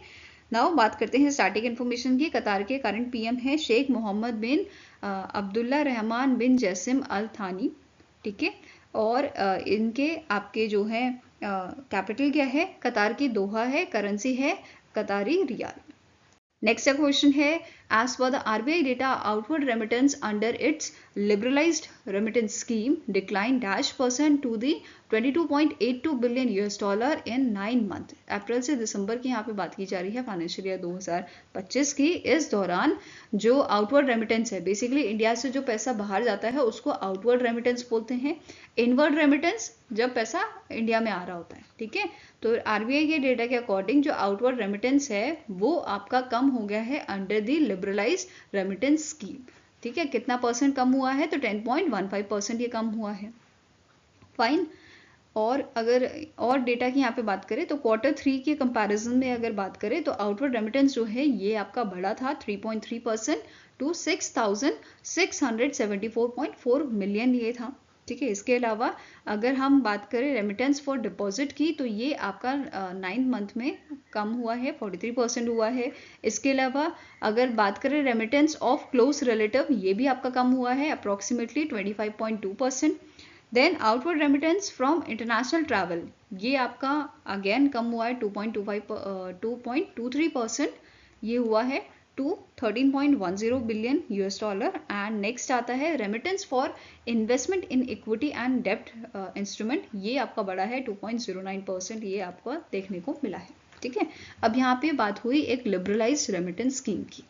S1: नाउ बात करते हैं स्टार्टिंग इन्फॉर्मेशन की। कतार के करंट पीएम है शेख मोहम्मद बिन अब्दुल्ला रहमान बिन जैसिम अल थानी। ठीक है, और इनके आपके जो है कैपिटल क्या है, कतार की दोहा है, करेंसी है कतारी रियाल। नेक्स्ट क्वेश्चन है, as per the RBI data outward remittance under its liberalised remittance scheme decline %% to the $22.82 billion in 9 month. अप्रैल से दिसंबर की यहाँ पे बात की जा रही है फाइनेंशियल ईयर 2025 की। इस दौरान जो आउटवर्ड रेमिटेंस है, बेसिकली इंडिया से जो पैसा बाहर जाता है उसको आउटवर्ड रेमिटेंस बोलते हैं। इनवर्ड रेमिटेंस जब पैसा इंडिया में आ रहा होता है। ठीक है, तो RBI के डेटा के अकॉर्डिंग जो आउटवर्ड रेमिटेंस है वो आपका कम हो गया है under the liberalised remittance scheme. ठीक है, कितना परसेंट कम हुआ है, तो 10.15% ये कम हुआ है। फाइन, और अगर और डेटा की यहाँ पे बात करें तो Q3 के कंपैरिजन में अगर बात करें तो आउटवर्ड रेमिटेंस जो है ये आपका बढ़ा था 3.3% टू 6,674.4 मिलियन ये था। ठीक है, इसके अलावा अगर हम बात करें रेमिटेंस फॉर डिपॉजिट की तो ये आपका 9 मंथ में कम हुआ है, 43% हुआ है। इसके अलावा अगर बात करें रेमिटेंस ऑफ क्लोज रिलेटिव, ये भी आपका कम हुआ है approximately 25.2%। Then outward remittance from international travel, ये आपका अगेन कम हुआ है 2.23% ये हुआ है टू $13.10 बिलियन। एंड नेक्स्ट आता है remittance for investment in equity and डेब्ट इंस्ट्रूमेंट, ये आपका बढ़ा है 2.09%, ये आपको देखने को मिला है। ठीक है, अब यहाँ पे बात हुई एक लिबरलाइज्ड रेमिटेंस स्कीम की।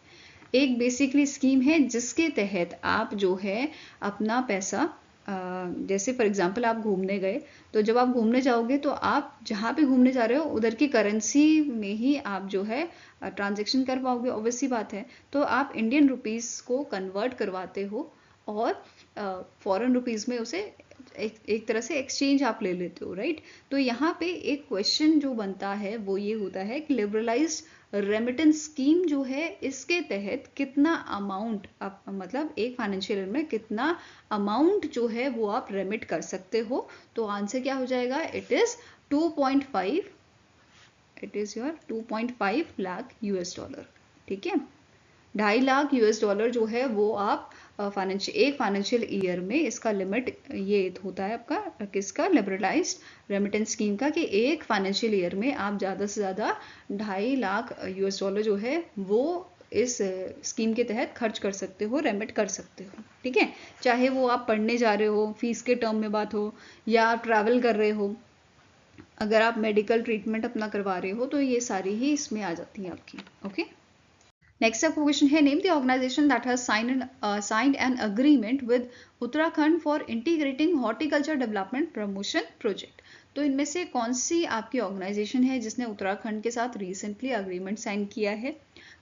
S1: एक बेसिकली स्कीम है जिसके तहत आप जो है अपना पैसा जैसे फॉर एग्जांपल आप घूमने गए, तो जब आप घूमने जाओगे तो आप जहाँ पे घूमने जा रहे हो उधर की करेंसी में ही आप जो है ट्रांजैक्शन कर पाओगे, ऑब्वियस सी बात है। तो आप इंडियन रुपीस को कन्वर्ट करवाते हो और फॉरेन रुपीस में उसे एक तरह से एक्सचेंज आप ले लेते हो, राइट। तो यहाँ पे एक क्वेश्चन जो बनता है वो ये होता है कि लिबरलाइज्ड रेमिटेंस स्कीम जो है इसके तहत कितना अमाउंट आप मतलब एक फाइनेंशियल ईयर में कितना अमाउंट जो है वो आप रेमिट कर सकते हो। तो आंसर क्या हो जाएगा, it is 2.5, it is your 2.5 lakh $। ठीक है, $2.5 लाख जो है वो आप एक फाइनेंशियल ईयर में इसका लिमिट ये होता है आपका किसका, लिबरलाइज्ड रेमिटेंस स्कीम का, कि एक फाइनेंशियल ईयर में आप ज़्यादा से ज़्यादा $2.5 लाख जो है वो इस स्कीम के तहत खर्च कर सकते हो, रेमिट कर सकते हो। ठीक है, चाहे वो आप पढ़ने जा रहे हो, फीस के टर्म में बात हो, या आप ट्रैवल कर रहे हो, अगर आप मेडिकल ट्रीटमेंट अपना करवा रहे हो, तो ये सारी ही इसमें आ जाती हैं आपकी। ओके, नेक्स्ट आपका क्वेश्चन है, name the organisation that has signed an agreement with Uttarakhand for integrating horticulture development promotion project. तो इनमें से कौन सी आपकी ऑर्गेनाइजेशन है जिसने उत्तराखंड के साथ रिसेंटली अग्रीमेंट साइन किया है?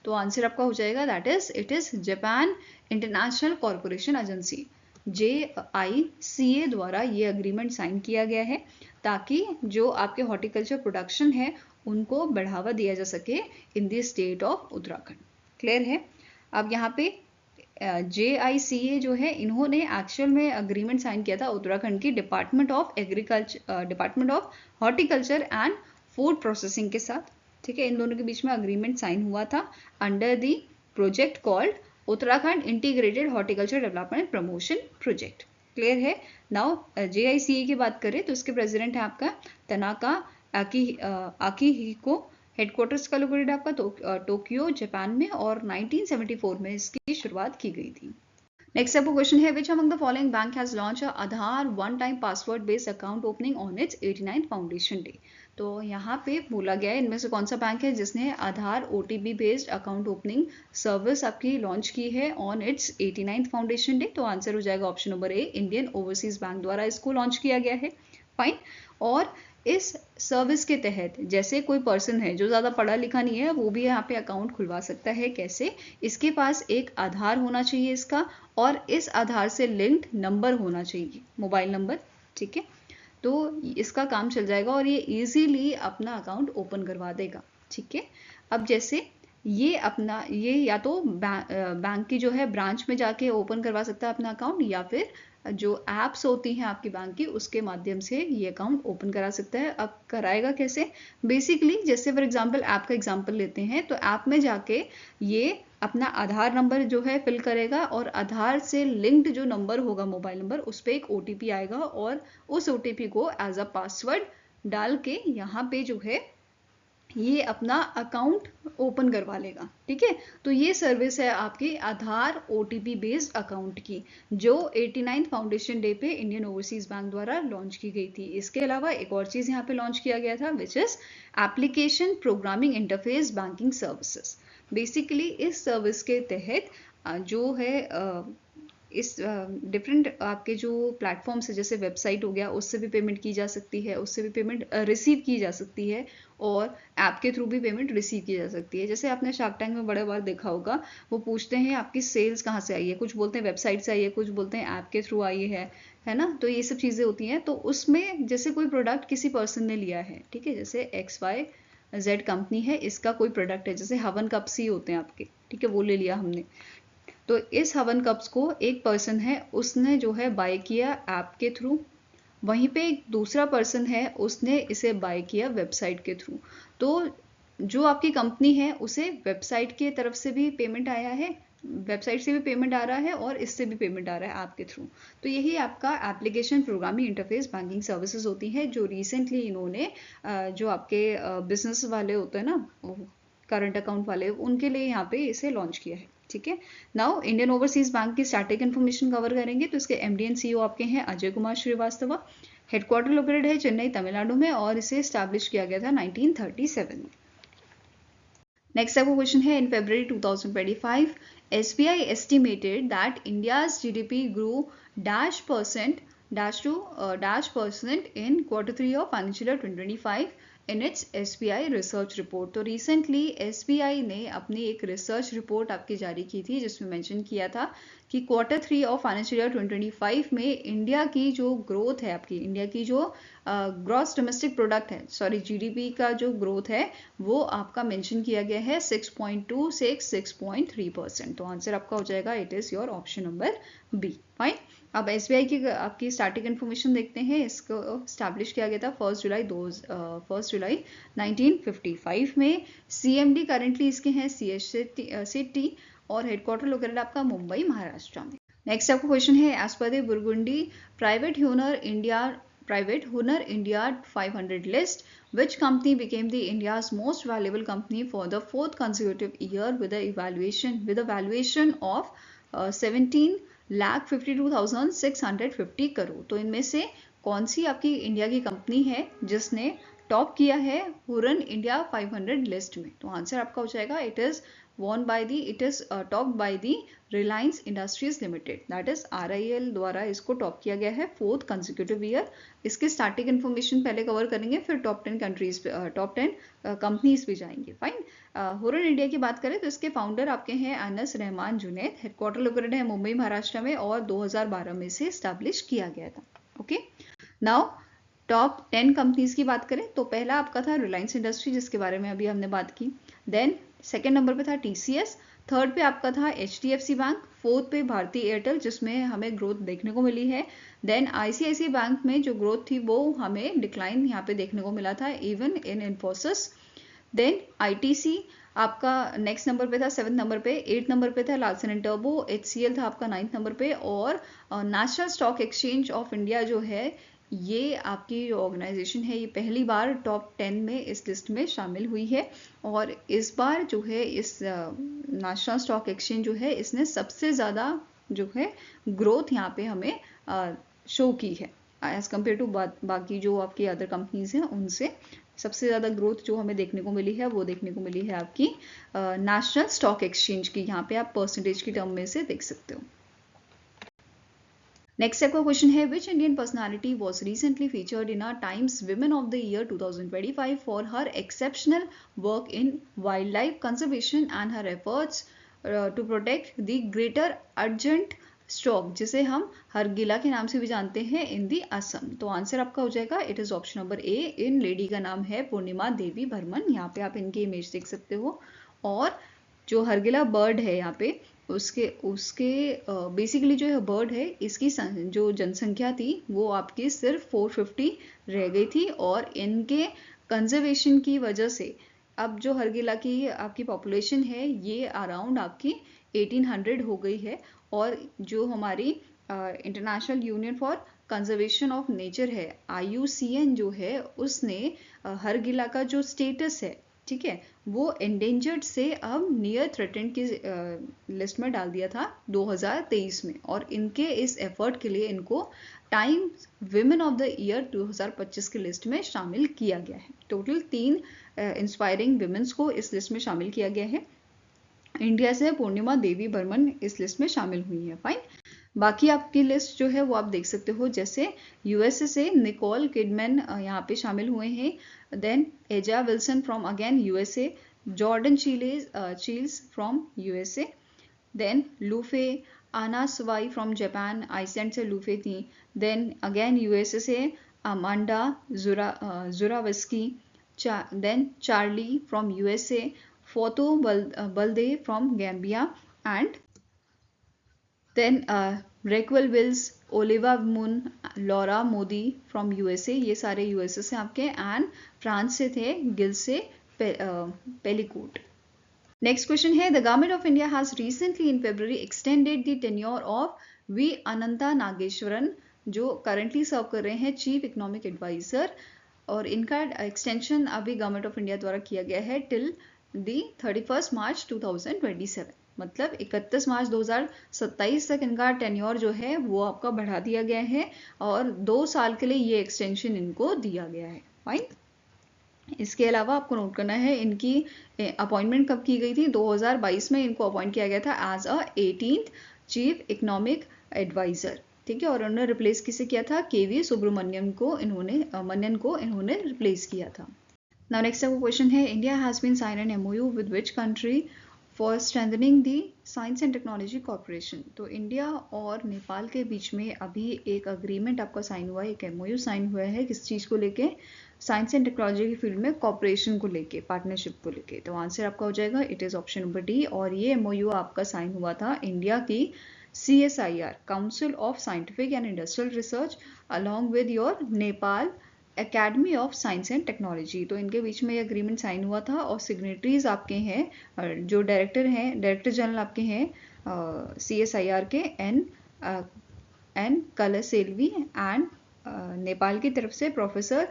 S1: तो आंसर आपका हो जाएगा that is it is Japan international corporation agency, JICA द्वारा ये अग्रीमेंट साइन किया गया है ताकि जो आपके हॉर्टिकल्चर प्रोडक्शन है उनको बढ़ावा दिया जा सके in the state of Uttarakhand. Clear है? अब यहाँ पे JICA जो है इन्होंने एक्चुअल में अग्रीमेंट साइन किया था उत्तराखंड की department of horticulture and food processing के साथ। ठीक है, इन दोनों के बीच में अग्रीमेंट साइन हुआ था under the project called Uttarakhand integrated horticulture development promotion project. Clear है? नाउ JICA की बात करें तो इसके प्रेसिडेंट है आपका तनाका आकिहिको। हेडक्वार्टर्स का लोकेटेड आपका टोक्यो जापान में और 1974 में इसकी शुरुआत की गई थी। नेक्स्ट आपको क्वेश्चन है, which among the following bank has launch Aadhaar one time password based account opening on it's 89th foundation day. तो यहाँ पे बोला गया है इनमें से कौन सा बैंक है जिसने आधार OTP based account opening service आपकी लॉन्च की है on it's 89th foundation day. तो आंसर हो जाएगा option number A, Indian overseas bank द्वारा इसको लॉन्च किया गया है। फाइन। और इस सर्विस के तहत जैसे कोई पर्सन है जो ज़्यादा पढ़ा लिखा नहीं है वो भी यहाँ पे अकाउंट खुलवा सकता है। कैसे? इसके पास एक आधार होना चाहिए इसका, और इस आधार से लिंक्ड नंबर होना चाहिए, मोबाइल नंबर। ठीक है, तो इसका काम चल जाएगा और ये इजीली अपना अकाउंट ओपन करवा देगा। ठीक है, अब जैसे ये या तो बैंक की जो है ब्रांच में जाके ओपन करवा सकता है अपना अकाउंट, या फिर जो एप्स होती हैं आपकी बैंक की उसके माध्यम से ये अकाउंट ओपन करा सकता है। अब कराएगा कैसे? बेसिकली जैसे फॉर एग्जांपल ऐप का एग्जांपल लेते हैं तो ऐप में जाके ये अपना आधार नंबर जो है फिल करेगा और आधार से लिंक्ड जो नंबर होगा मोबाइल नंबर उस पर एक OTP आएगा और उस OTP को एज अ पासवर्ड डाल के यहाँ पे जो है ये अपना अकाउंट ओपन करवा लेगा। ठीक है, तो ये सर्विस है आपकी आधार OTP बेस्ड अकाउंट की जो 89th फाउंडेशन डे पे इंडियन ओवरसीज बैंक द्वारा लॉन्च की गई थी। इसके अलावा एक और चीज़ यहाँ पे लॉन्च किया गया था which is application programming interface banking services. Basically इस सर्विस के तहत जो है इस डिफरेंट आपके जो प्लेटफॉर्म्स है जैसे वेबसाइट हो गया उससे भी पेमेंट की जा सकती है, उससे भी पेमेंट रिसीव की जा सकती है और ऐप के थ्रू भी पेमेंट रिसीव की जा सकती है। जैसे आपने शार्क टैंक में बड़े बार देखा होगा, वो पूछते हैं आपकी सेल्स कहाँ से आई है, कुछ बोलते हैं वेबसाइट से आई है, कुछ बोलते हैं ऐप के थ्रू आई है ना। तो ये सब चीज़ें होती हैं। तो उसमें जैसे कोई प्रोडक्ट किसी पर्सन ने लिया है, ठीक है, जैसे XYZ कंपनी है, इसका कोई प्रोडक्ट है, जैसे हवन कप्स ही होते हैं आपके, ठीक है, वो ले लिया हमने। तो इस हवन कप्स को एक पर्सन है उसने जो है बाय किया ऐप के थ्रू, वहीं पे एक दूसरा पर्सन है उसने इसे बाय किया वेबसाइट के थ्रू। तो जो आपकी कंपनी है उसे वेबसाइट की तरफ से भी पेमेंट आया है, वेबसाइट से भी पेमेंट आ रहा है और इससे भी पेमेंट आ रहा है ऐप के थ्रू। तो यही आपका application programming interface banking services होती हैं जो रिसेंटली इन्होंने जो आपके बिजनेस वाले होते हैं ना, करंट अकाउंट वाले, उनके लिए यहाँ पे इसे लॉन्च किया है। ठीक है, नाउ इंडियन ओवरसीज बैंक की स्टैटिक इन्फॉर्मेशन कवर करेंगे। तो इसके MD एंड CEO आपके हैं अजय कुमार श्रीवास्तव। हेडक्वार्टर लोकेटेड है चेन्नई तमिलनाडु में और इसे स्टैब्लिश किया गया था 1937 में। नेक्स्ट आपको क्वेश्चन है, इन February 2025 SBI estimated that India's GDP grew -% in Q3 of financial year 2025 in its SBI research report. तो रिसेंटली SBI ने अपनी एक रिसर्च रिपोर्ट आपकी जारी की थी जिसमें मेंशन किया था कि Q3 ऑफ फाइनेंशियल ईयर 2025 में इंडिया की जो ग्रोथ है, आपकी इंडिया की जो ग्रॉस डोमेस्टिक प्रोडक्ट है, सॉरी GDP का जो ग्रोथ है वो आपका मेंशन किया गया है 6.2 से 6.3%। तो आंसर आपका हो जाएगा it is your option number B. Fine. अब SBI की आपकी स्टैटिक इन्फॉर्मेशन देखते हैं। इसको स्टैब्लिश किया गया था 1 जुलाई 1955 में। CMD करेंटली इसके हैं CH सिटी और हेडक्वार्टर लोकेटेड आपका मुंबई महाराष्ट्र में। नेक्स्ट आपका क्वेश्चन है, एज पर द बुरगुंडी प्राइवेट हुनर India 500 list, which company became the India's most valuable company for the 4th consecutive year with a valuation of 17,52,650 crore. तो इनमें से कौन सी आपकी इंडिया की कंपनी है जिसने टॉप किया है हुरन इंडिया 500 लिस्ट में? तो आंसर आपका हो जाएगा it is won by the it is topped by the Reliance Industries Limited, that is RIL द्वारा इसको टॉप किया गया है 4th consecutive year। इसके स्टार्टिंग इन्फॉर्मेशन पहले कवर करेंगे, फिर टॉप 10 कंट्रीज टॉप 10 कंपनीज पे जाएंगे। फाइन। हुरन इंडिया की बात करें तो इसके फाउंडर आपके हैं अनस रहमान जुनैद। हेडक्वार्टर लोकेटेड है मुंबई महाराष्ट्र में और 2012 में से स्टैब्लिश किया गया था। ओके, नाउ टॉप 10 कंपनीज की बात करें तो पहला आपका था रिलायंस इंडस्ट्री, जिसके बारे में अभी हमने बात की। देन सेकेंड नंबर पे था TCS, थर्ड पे आपका था HDFC बैंक, फोर्थ पे भारती एयरटेल जिसमें हमें ग्रोथ देखने को मिली है। देन ICICI बैंक में जो ग्रोथ थी वो हमें डिक्लाइन यहाँ पे देखने को मिला था, even in Infosys. Then ITC आपका नेक्स्ट नंबर पे था 7th नंबर पे। 8th नंबर पे था लार्सन एंड टर्बो। HCL था आपका 9th नंबर पे। और national stock exchange of India जो है, ये आपकी जो ऑर्गेनाइजेशन है, ये पहली बार टॉप 10 में इस लिस्ट में शामिल हुई है। और इस बार जो है इस नेशनल स्टॉक एक्सचेंज जो है, इसने सबसे ज़्यादा जो है ग्रोथ यहाँ पे हमें शो की है एज कम्पेयर टू बाकी जो आपकी अदर कंपनीज हैं उनसे। सबसे ज़्यादा ग्रोथ जो हमें देखने को मिली है वो देखने को मिली है आपकी नेशनल स्टॉक एक्सचेंज की। यहाँ पे आप परसेंटेज की टर्म में से देख सकते हो। नेक्स्ट आपका क्वेश्चन है, which Indian personality was recently featured in Times women of the year 2025 for her exceptional work in wildlife conservation and her efforts to protect the greater adjutant stork, जिसे हम हरगिला के नाम से भी जानते हैं इन दी असम। तो आंसर आपका हो जाएगा it is option number A. In lady का नाम है पूर्णिमा देवी बर्मन। यहाँ पे आप इनकी इमेज देख सकते हो। और जो हरगिला बर्ड है यहाँ पे उसके बेसिकली जो है बर्ड है, इसकी जो जनसंख्या थी वो आपकी सिर्फ 450 रह गई थी। और इनके कंजर्वेशन की वजह से अब जो हरगिला की आपकी पॉपुलेशन है ये अराउंड आपकी 1800 हो गई है। और जो हमारी international union for conservation of nature है IUCN जो है, उसने हरगिला का जो स्टेटस है, ठीक है, वो एंडेंजर्ड से अब नियर थ्रेटेंड की लिस्ट में डाल दिया था 2023 में। और इनके इस एफर्ट के लिए इनको times women of the year 2025 की लिस्ट में शामिल किया गया है। टोटल 3 इंस्पायरिंग विमेन्स को इस लिस्ट में शामिल किया गया है। इंडिया से पूर्णिमा देवी बर्मन इस लिस्ट में शामिल हुई है। फाइन। बाकी आपकी लिस्ट जो है वो आप देख सकते हो, जैसे USA से निकोल किडमैन यहाँ पे शामिल हुए हैं। Then Aja Wilson from again USA, Jordan Chiles from USA, then लूफे आना सवाई फ्रॉम जापान, आइसलैंड से लूफे थी। देन अगेन USA से Amanda Zurawski, then Charlie from USA, Fatou Baldeh from Gambia, and then Raquel Willis, Olivia Munn, Laura Modi from USA, ये सारे USA से आपके। एंड फ्रांस से थे गिल्से पेलिकोट। नेक्स्ट क्वेश्चन है, the government of India has recently in February extended the tenure of V Anantha Nageswaran, जो currently सर्व कर रहे हैं चीफ इकोनॉमिक एडवाइजर। और इनका एक्सटेंशन अभी गवर्नमेंट ऑफ इंडिया द्वारा किया गया है टिल दी 31 मार्च 2027, मतलब 31 मार्च 2027 तक इनका टेन्योर जो है वो आपका बढ़ा दिया गया है। और 2 साल के लिए ये एक्सटेंशन इनको दिया गया है। फाइन। इसके अलावा आपको नोट करना है इनकी अपॉइंटमेंट कब की गई थी। 2022 में इनको अपॉइंट किया गया था as a 18th chief economic adviser, ठीक है। और उन्होंने रिप्लेस किसे किया था, KV सुब्रमण्यम को इन्होंने रिप्लेस किया था। Now next आपका क्वेश्चन है, India has been sign an MOU with which country for strengthening the science and technology corporation. तो इंडिया और नेपाल के बीच में अभी एक अग्रीमेंट आपका साइन हुआ है, एक MOU साइन हुआ है। किस चीज़ को लेके, साइंस एंड टेक्नोलॉजी की फील्ड में कॉर्पोरेशन को लेके, पार्टनरशिप को लेके। तो आंसर आपका हो जाएगा it is option number D। और ये MOU आपका साइन हुआ था इंडिया की CSIR, council of scientific and industrial research, along with your Nepal academy of science and technology. तो इनके बीच में ये अग्रीमेंट साइन हुआ था। और सिग्नेटरीज आपके हैं, जो डायरेक्टर जनरल आपके हैं CSIR के एन कलसेल्वी, एंड नेपाल की तरफ से प्रोफेसर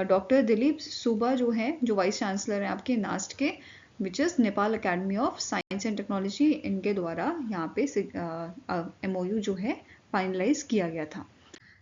S1: डॉक्टर दिलीप सुबा जो हैं, जो वाइस चांसलर हैं आपके नास्ट के, which is Nepal academy of science and technology. इनके द्वारा यहाँ पे MOU जो है फाइनलाइज किया गया था।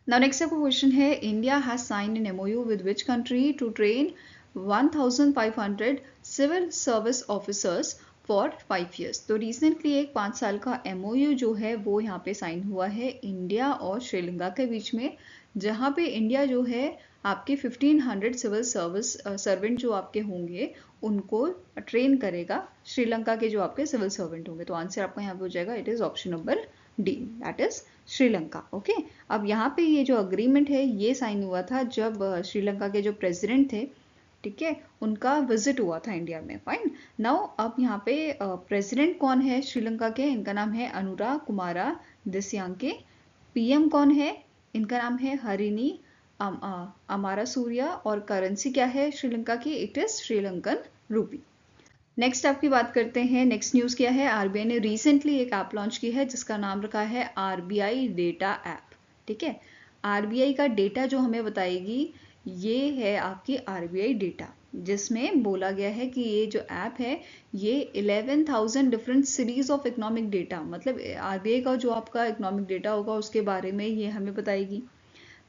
S1: Now next आपका क्वेश्चन है, India has signed an MOU with which country to train 1500 civil service officers for 5 years। तो रिसेंटली एक 5 साल का MOU जो है वो यहाँ पे साइन हुआ है इंडिया और श्रीलंका के बीच में, जहाँ पे इंडिया जो है आपके 1500 सिविल सर्विस सर्वेंट जो आपके होंगे उनको ट्रेन करेगा, श्रीलंका के जो आपके सिविल सर्वेंट होंगे। तो आंसर आपका यहाँ पे हो जाएगा, it is option number D, that is Sri Lanka. Okay, अब यहाँ पे ये जो अग्रीमेंट है ये साइन हुआ था जब श्रीलंका के जो प्रेसिडेंट थे, ठीक है, उनका विजिट हुआ था इंडिया में। फाइन, नाउ अब यहाँ पे प्रेसिडेंट कौन है श्रीलंका के, इनका नाम है अनुरा कुमारा दिस्यांके। PM कौन है, इनका नाम है हरिनी अमारा सूर्या, और करेंसी क्या है श्रीलंका की, इट इज श्रीलंकन रूपी। नेक्स्ट आपकी बात करते हैं, नेक्स्ट न्यूज़ क्या है, RBI ने रिसेंटली एक ऐप लॉन्च की है जिसका नाम रखा है RBI डेटा ऐप। ठीक है, RBI का डेटा जो हमें बताएगी ये है आपकी RBI डेटा, जिसमें बोला गया है कि ये जो ऐप है ये 11,000 different series of economic data, मतलब RBI का जो आपका इकोनॉमिक डेटा होगा उसके बारे में ये हमें बताएगी।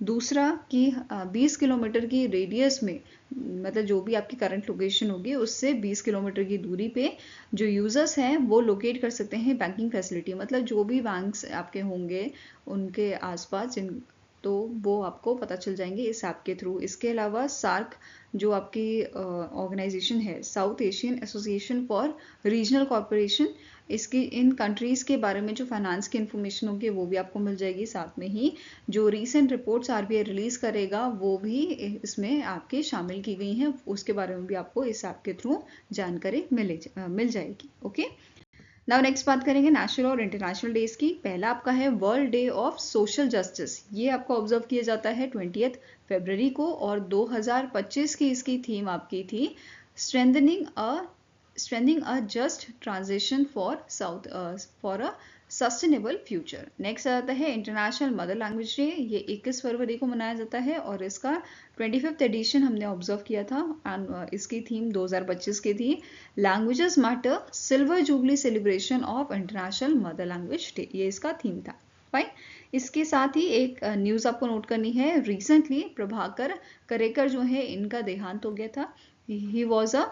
S1: दूसरा कि 20 किलोमीटर की रेडियस में, मतलब जो भी आपकी करंट लोकेशन होगी उससे 20 किलोमीटर की दूरी पे जो यूजर्स हैं वो लोकेट कर सकते हैं बैंकिंग फैसिलिटी, मतलब जो भी बैंक्स आपके होंगे उनके आसपास तो वो आपको पता चल जाएंगे इस ऐप के थ्रू। इसके अलावा सार्क जो आपकी ऑर्गेनाइजेशन है, south Asian association for regional corporation, इसकी इन कंट्रीज़ के बारे में जो फाइनेंस की इन्फॉर्मेशन होगी वो भी आपको मिल जाएगी। साथ में ही जो रीसेंट रिपोर्ट्स RBI रिलीज़ करेगा वो भी इसमें आपके शामिल की गई हैं, उसके बारे में भी आपको इस ऐप के थ्रू जानकारी मिल जाएगी। ओके, नाउ नेक्स्ट बात करेंगे नेशनल और इंटरनेशनल डेज की। पहला आपका है world day of social justice, ये आपको ऑब्जर्व किया जाता है 20 फरवरी को, और 2025 की इसकी थीम आपकी थी strengthening a just transition for a sustainable future. Next आता है इंटरनेशनल मदर लैंग्वेज डे, ये 21 फरवरी को मनाया जाता है और इसका 25th एडिशन हमने ऑब्जर्व किया था, एंड इसकी थीम 2025 की थी languages matter silver jubilee celebration of international mother language day, ये इसका थीम था। फाइन, इसके साथ ही एक न्यूज़ आपको नोट करनी है, रिसेंटली प्रभाकर करेकर जो है इनका देहांत हो गया था। He was a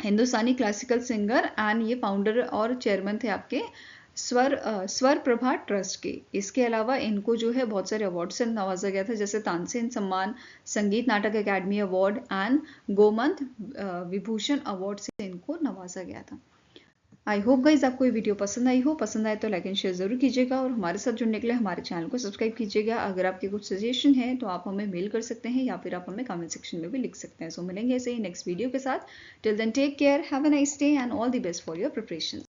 S1: Hindustani classical singer and ये फाउंडर और चेयरमैन थे आपके स्वर प्रभा ट्रस्ट के। इसके अलावा इनको जो है बहुत सारे अवार्ड से नवाजा गया था, जैसे तानसेन सम्मान, संगीत नाटक academy award and Gomant Vibhushan award से इनको नवाजा गया था। आई होप गाइज आपको ये वीडियो पसंद आई हो, पसंद आए तो लाइक एंड शेयर जरूर कीजिएगा और हमारे साथ जुड़ने के लिए हमारे चैनल को सब्सक्राइब कीजिएगा। अगर आपके कुछ सजेशन है तो आप हमें मेल कर सकते हैं या फिर आप हमें कमेंट सेक्शन में भी लिख सकते हैं। सो मिलेंगे ऐसे ही नेक्स्ट वीडियो के साथ। Till then take care, have a nice day and all the best for your preparation.